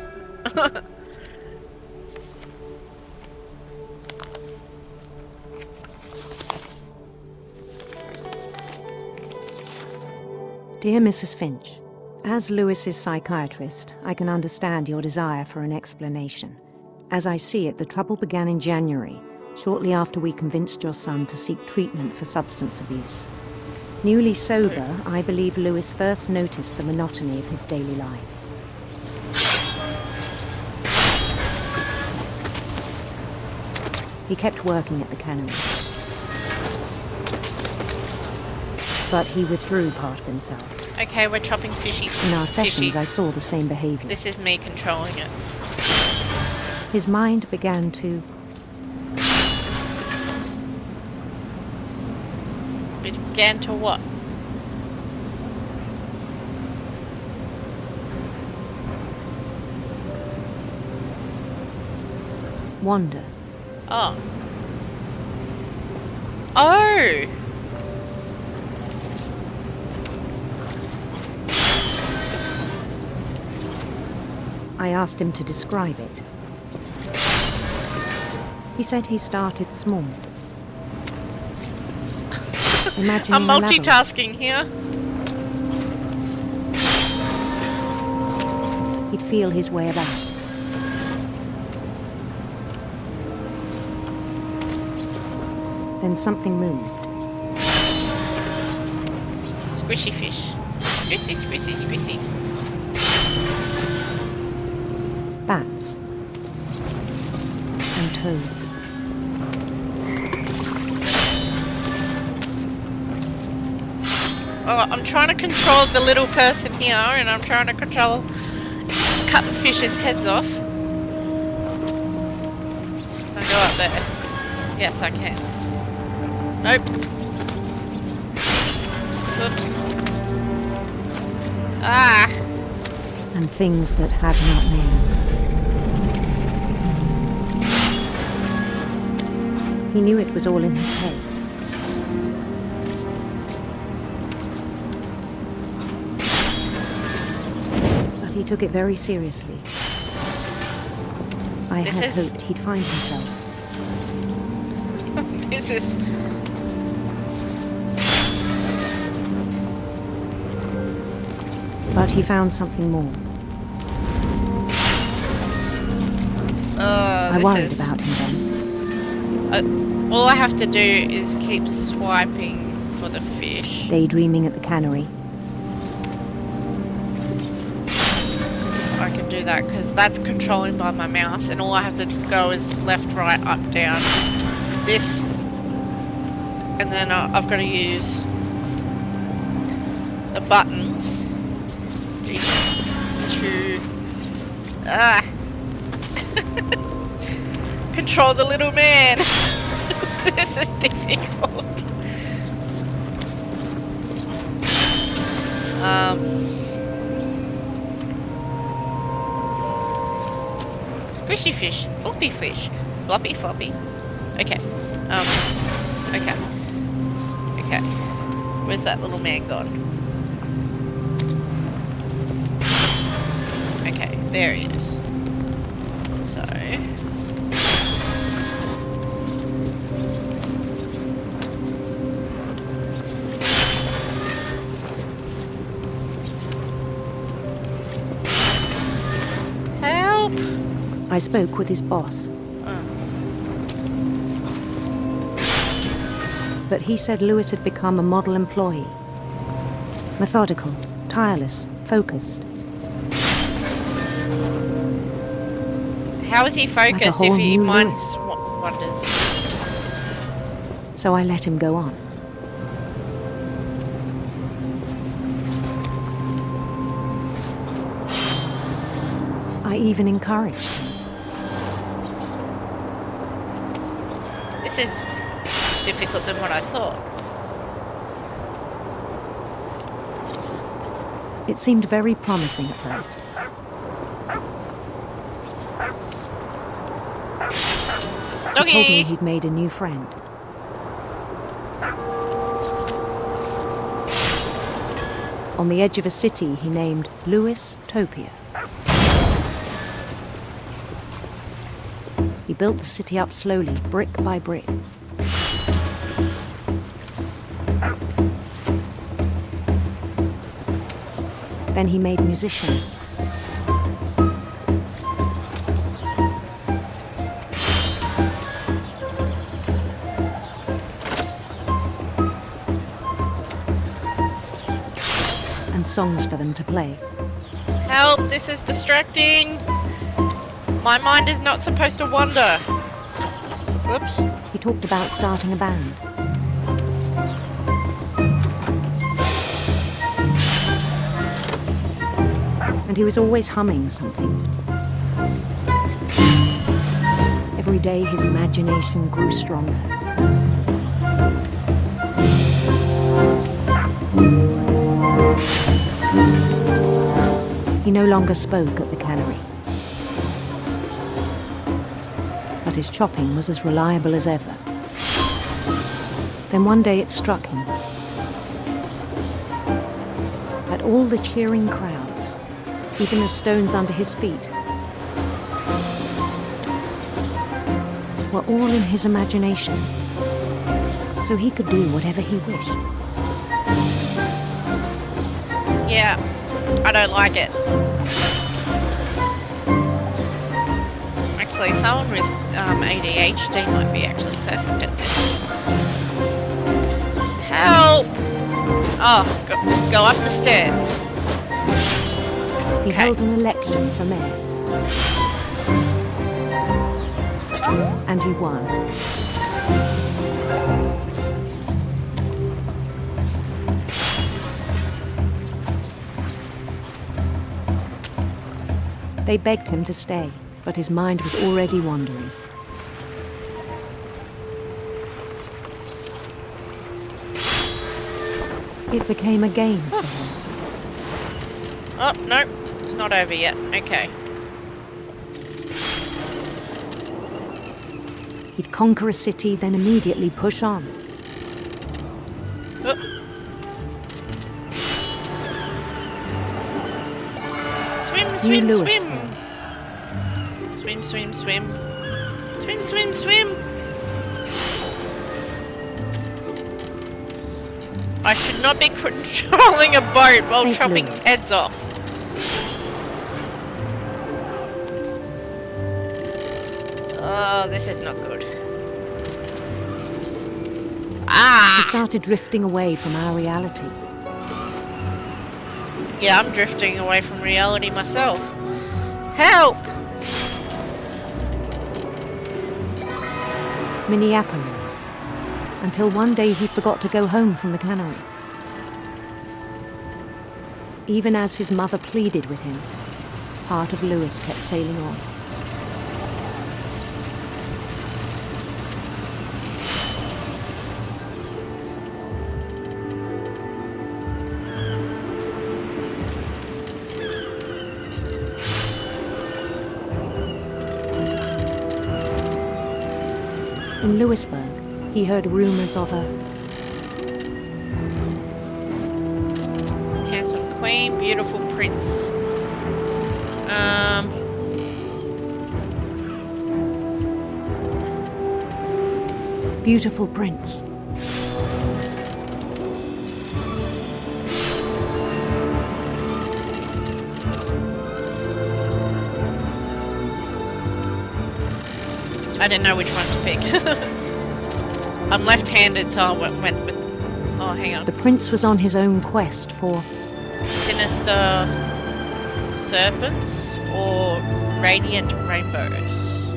Dear Mrs. Finch, as Lewis's psychiatrist, I can understand your desire for an explanation. As I see it, the trouble began in January, shortly after we convinced your son to seek treatment for substance abuse. Newly sober, I believe Lewis first noticed the monotony of his daily life. He kept working at the cannery. But he withdrew part of himself. Okay, we're chopping fishies. In our sessions, I saw the same behavior. This is me controlling it. His mind began to... Began to what? wander. Oh. Oh! I asked him to describe it. He said he started small. Imagining I'm the labyrinth. multitasking here. He'd feel his way about. Then something moved. Squishy fish. Squishy, squishy, squishy. Bats. And toads. Oh, I'm trying to control the little person here, and I'm trying to control cutting fish's heads off. Can I go up there? Yes, I can. Nope. Oops. Ah! And things that have not names. He knew it was all in his head. But he took it very seriously. I had hoped he'd find himself. This is... But he found something more. I worried about him then. All I have to do is keep swiping for the fish. Daydreaming at the cannery. So I can do that because that's controlling by my mouse, and all I have to go is left, right, up, down. This. And then I've got to use the buttons to control the little man. This is difficult. Squishy fish, floppy fish, floppy, floppy. Okay. Okay. Okay. Where's that little man gone? Okay, there he is. So... Help! I spoke with his boss. But he said Lewis had become a model employee. Methodical, tireless, focused. How is he focused Like if he new minds wonders? So I let him go on. I even encouraged him. This is difficult than what I thought. It seemed very promising at first. Doggy! He told me he'd made a new friend. On the edge of a city he named Lewis Topia. He built the city up slowly, brick by brick. Then he made musicians. And songs for them to play. Help, this is distracting. My mind is not supposed to wander. Whoops. He talked about starting a band. And he was always humming something. Every day his imagination grew stronger. He no longer spoke at the cannery. But his chopping was as reliable as ever. Then one day it struck him that all the cheering crowds, even the stones under his feet, were all in his imagination, so he could do whatever he wished. Yeah, I don't like it. Actually, someone with ADHD might be actually perfect at this. Help! Oh, go up the stairs. He held an election for mayor. And he won. They begged him to stay, but his mind was already wandering. It became a game for him. Oh, no, it's not over yet. Okay. He'd conquer a city, then immediately push on. Oh. Swim, swim, New swim! Lewisburg. Swim, swim, swim. Swim, swim, swim! I should not be controlling a boat while St. chopping Louis. heads off. Oh, this is not good. He started drifting away from our reality. Yeah, I'm drifting away from reality myself. Help! Minneapolis. Until one day he forgot to go home from the cannery. Even as his mother pleaded with him, part of Lewis kept sailing on. In Lewisburg, he heard rumors of a Handsome queen, beautiful prince. beautiful prince. I didn't know which one to pick. I'm left-handed, so I went with... Oh, hang on. The prince was on his own quest for Sinister serpents or radiant rainbows.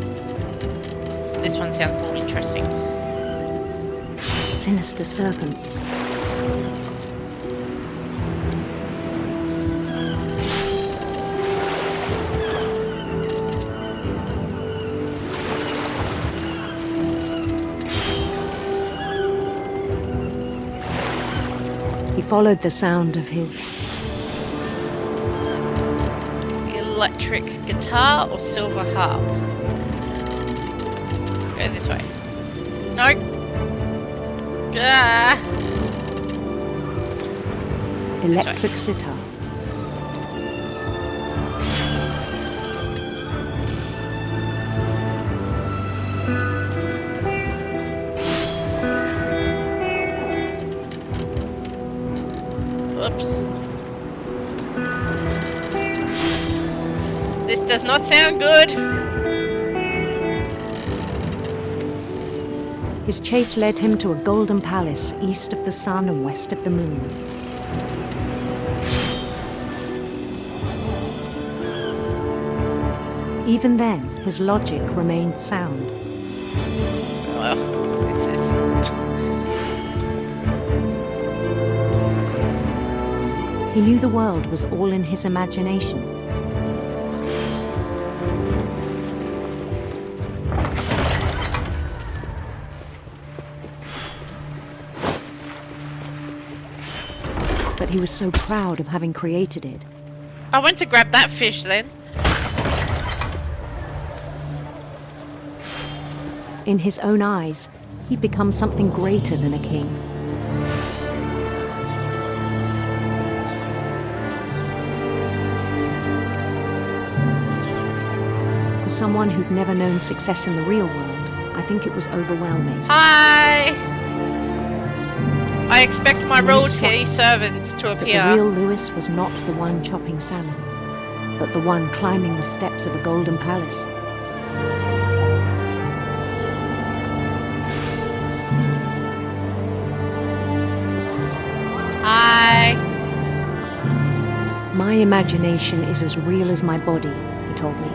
This one sounds more interesting. sinister serpents. He followed the sound of his Electric guitar or silver harp? Go this way. No. Ah. electric sitar. Oops. This does not sound good. His chase led him to a golden palace east of the sun and west of the moon. Even then, his logic remained sound. Well, this is... He knew the world was all in his imagination. But he was so proud of having created it. I went to grab that fish then. In his own eyes, he'd become something greater than a king. For someone who'd never known success in the real world, I think it was overwhelming. Hi! I expect my Lewis royalty swallowed. servants to But appear. the real Lewis was not the one chopping salmon, but the one climbing the steps of a golden palace. Hi. My imagination is as real as my body, he told me.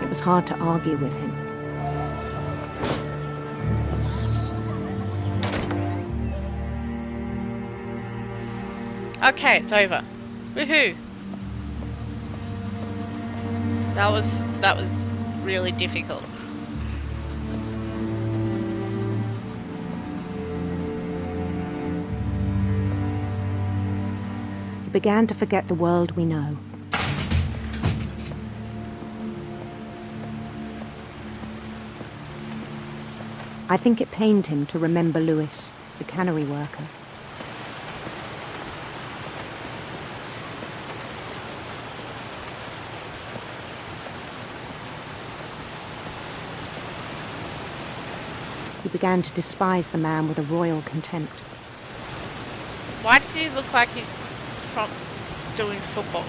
It was hard to argue with him. Okay, it's over. Woohoo! That was really difficult. He began to forget the world we know. I think it pained him to remember Lewis, the cannery worker. He began to despise the man with a royal contempt. Why does he look like he's from doing football?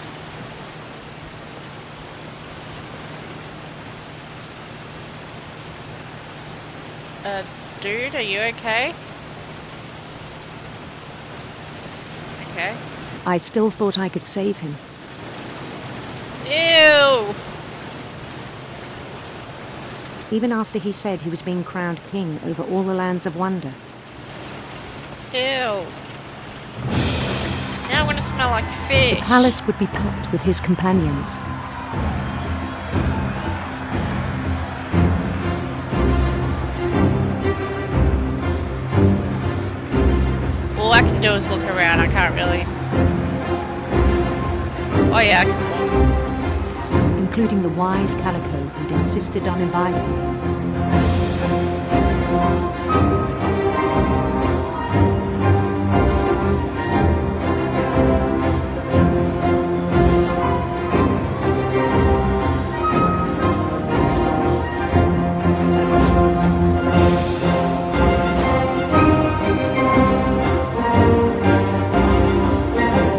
Dude, are you okay? Okay. I still thought I could save him. Ew! Even after he said he was being crowned king over all the lands of wonder. Ew. Now I'm gonna smell like fish. The palace would be packed with his companions. All I can do is look around, I can't really... Oh yeah, I can walk. Including the wise Calico who'd insisted on inviting me.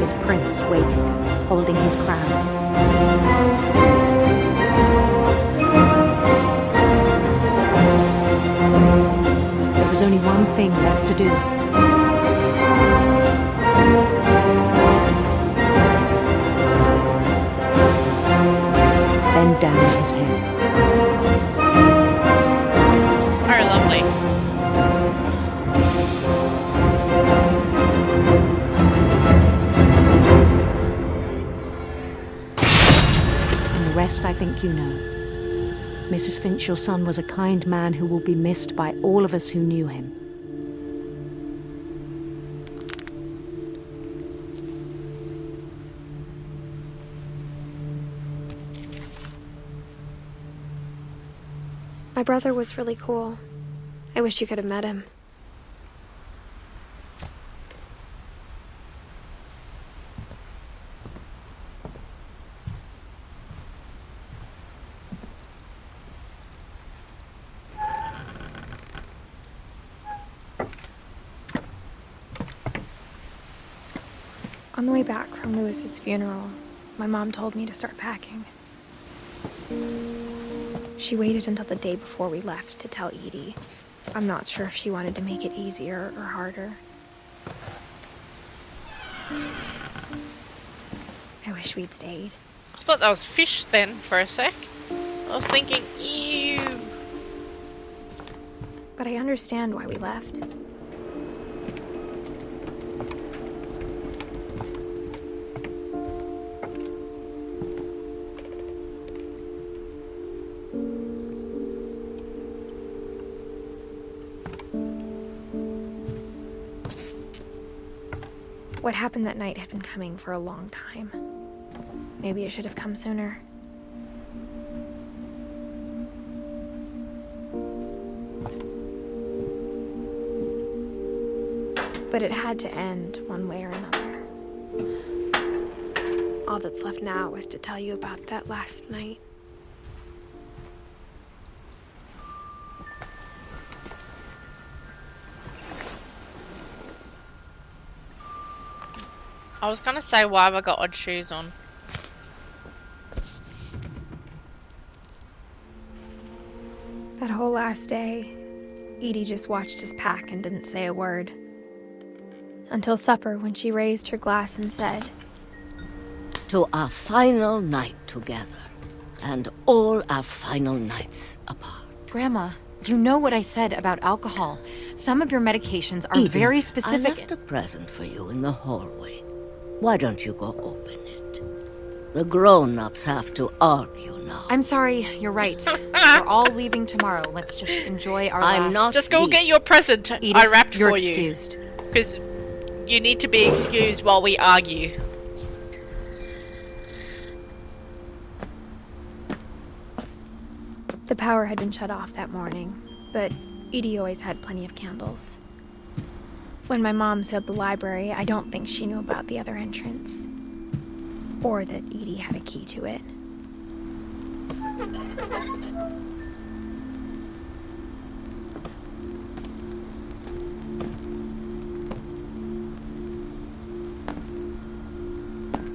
His prince waited, holding his crown. There was only one thing left to do. Bend down his head. Very lovely. And the rest I think you know. Mrs. Finch, your son was a kind man who will be missed by all of us who knew him. My brother was really cool. I wish you could have met him. On the way back from Lewis's funeral, my mom told me to start packing. She waited until the day before we left to tell Edie. I'm not sure if she wanted to make it easier or harder. I wish we'd stayed. I thought that was fish then for a sec. I was thinking, ew. But I understand why we left. What happened that night had been coming for a long time. Maybe it should have come sooner. But it had to end one way or another. All that's left now is to tell you about that last night. I was gonna say, why have I got odd shoes on? That whole last day, Edie just watched us pack and didn't say a word. Until supper, when she raised her glass and said, "To our final night together, and all our final nights apart." Grandma, you know what I said about alcohol. Some of your medications are Edith, very I specific. left a present for you in the hallway. Why don't you go open it? The grown-ups have to argue now. I'm sorry, you're right. We're all leaving tomorrow. Let's just enjoy our I'm last... not Just go get your present. Edith, I wrapped you're for excused. you. Because you need to be excused while we argue. the power had been shut off that morning, but Edie always had plenty of candles. When my mom sealed the library, I don't think she knew about the other entrance. Or that Edie had a key to it.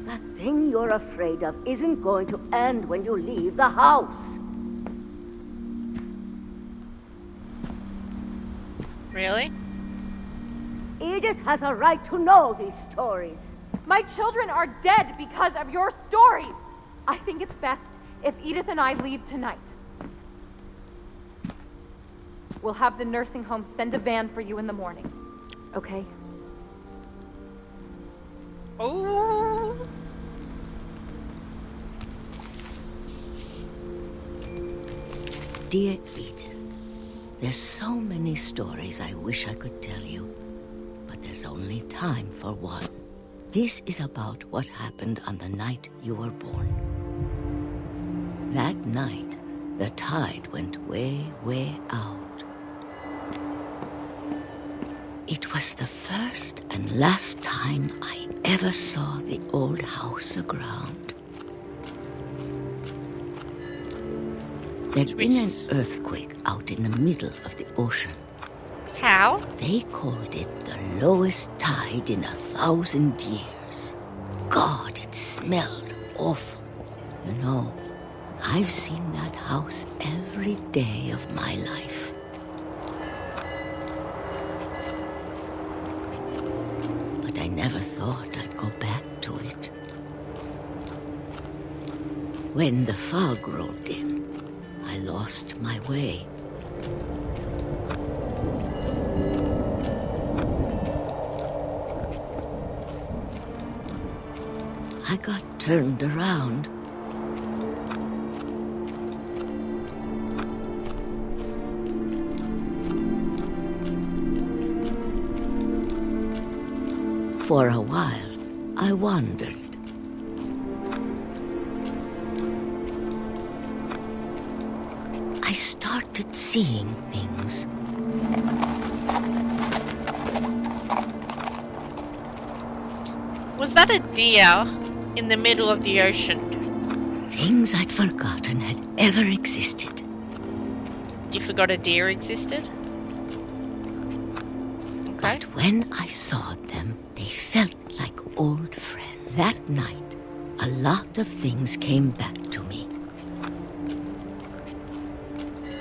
That thing you're afraid of isn't going to end when you leave the house. Really? Edith has a right to know these stories. My children are dead because of your stories. I think it's best if Edith and I leave tonight. We'll have the nursing home send a van for you in the morning. Okay? Oh. Dear Edith, there's so many stories I wish I could tell you, but there's only time for one. This is about what happened on the night you were born. That night, the tide went way, way out. It was the first and last time I ever saw the old house aground. There'd been an earthquake out in the middle of the ocean. How? They called it the lowest tide in 1,000 years. God, it smelled awful. You know, I've seen that house every day of my life. But I never thought I'd go back to it. When the fog rolled in, I lost my way. I got turned around. For a while, I wandered. I started seeing things. Was that a deer in the middle of the ocean? Things I'd forgotten had ever existed. You forgot a deer existed? Okay. But when I saw them, they felt like old friends. That night, a lot of things came back to me.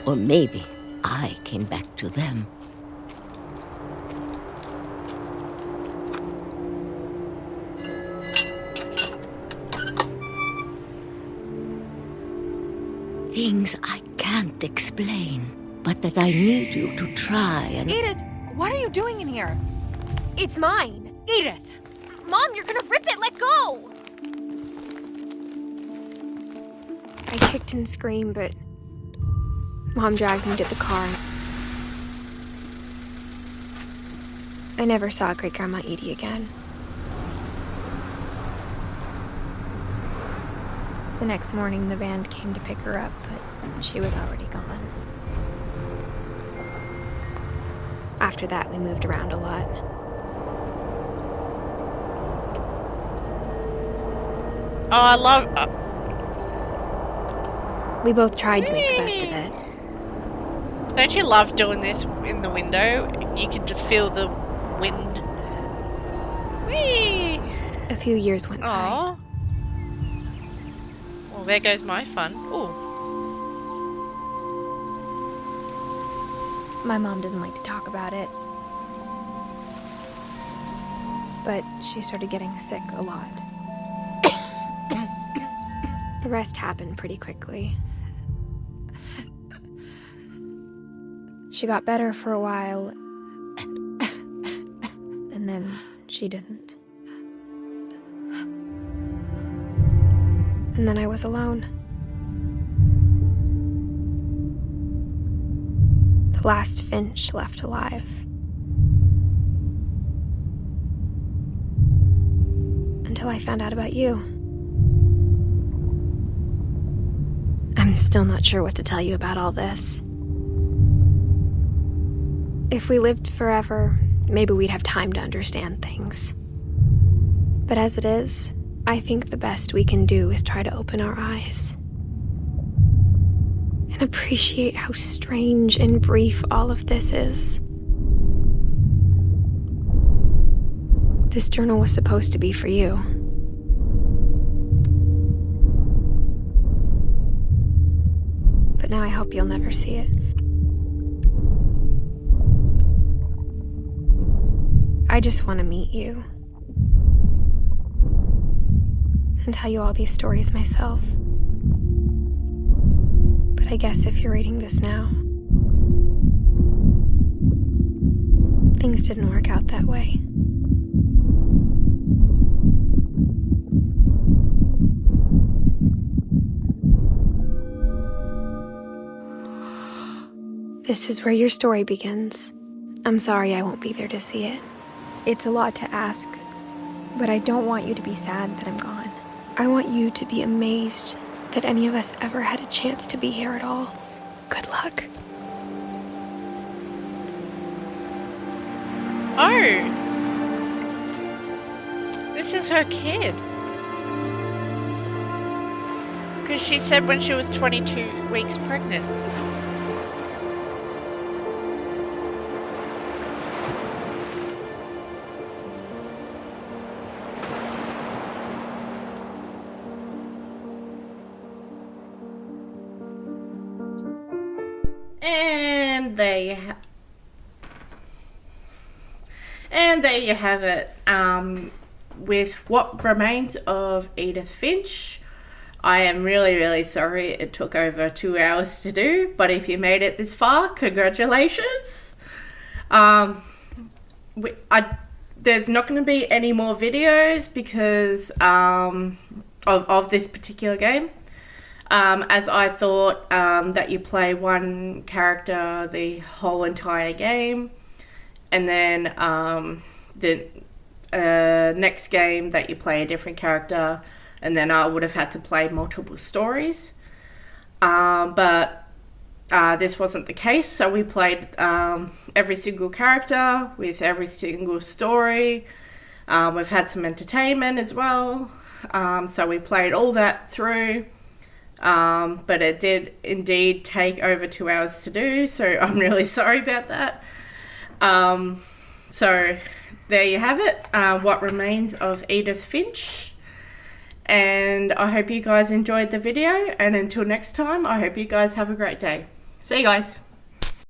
Or maybe I came back to them. Things I can't explain, but that I need you to try and... Edith, what are you doing in here? It's mine! Edith! Mom, you're gonna rip it! Let go! I kicked and screamed, but Mom dragged me to the car. I never saw Great-Grandma Edie again. The next morning, the van came to pick her up, but she was already gone. After that, we moved around a lot. Oh, I love... We both tried to make the best of it. Don't you love doing this in the window? You can just feel the wind. Whee! A few years went by. Aww. Well, there goes my fun. Ooh. My mom didn't like to talk about it. But she started getting sick a lot. The rest happened pretty quickly. She got better for a while, and then she didn't. And then I was alone. The last Finch left alive. Until I found out about you. I'm still not sure what to tell you about all this. If we lived forever, maybe we'd have time to understand things. But as it is, I think the best we can do is try to open our eyes and appreciate how strange and brief all of this is. This journal was supposed to be for you. But now I hope you'll never see it. I just want to meet you and tell you all these stories myself. But I guess if you're reading this now, things didn't work out that way. This is where your story begins. I'm sorry I won't be there to see it. It's a lot to ask, but I don't want you to be sad that I'm gone. I want you to be amazed that any of us ever had a chance to be here at all. Good luck. Oh! This is her kid. Because she said when she was 22 weeks pregnant. And there you have it. With what remains of Edith Finch. I am really, really sorry it took over 2 hours to do, but if you made it this far, congratulations. There's not going to be any more videos because of this particular game. As I thought that you play one character the whole entire game, and then the next game that you play a different character, and then I would have had to play multiple stories. But this wasn't the case, so we played every single character with every single story. We've had some entertainment as well, so we played all that through. But it did indeed take over 2 hours to do, so I'm really sorry about that. So there you have it, what remains of Edith Finch. And I hope you guys enjoyed the video, and until next time, I hope you guys have a great day. See you guys.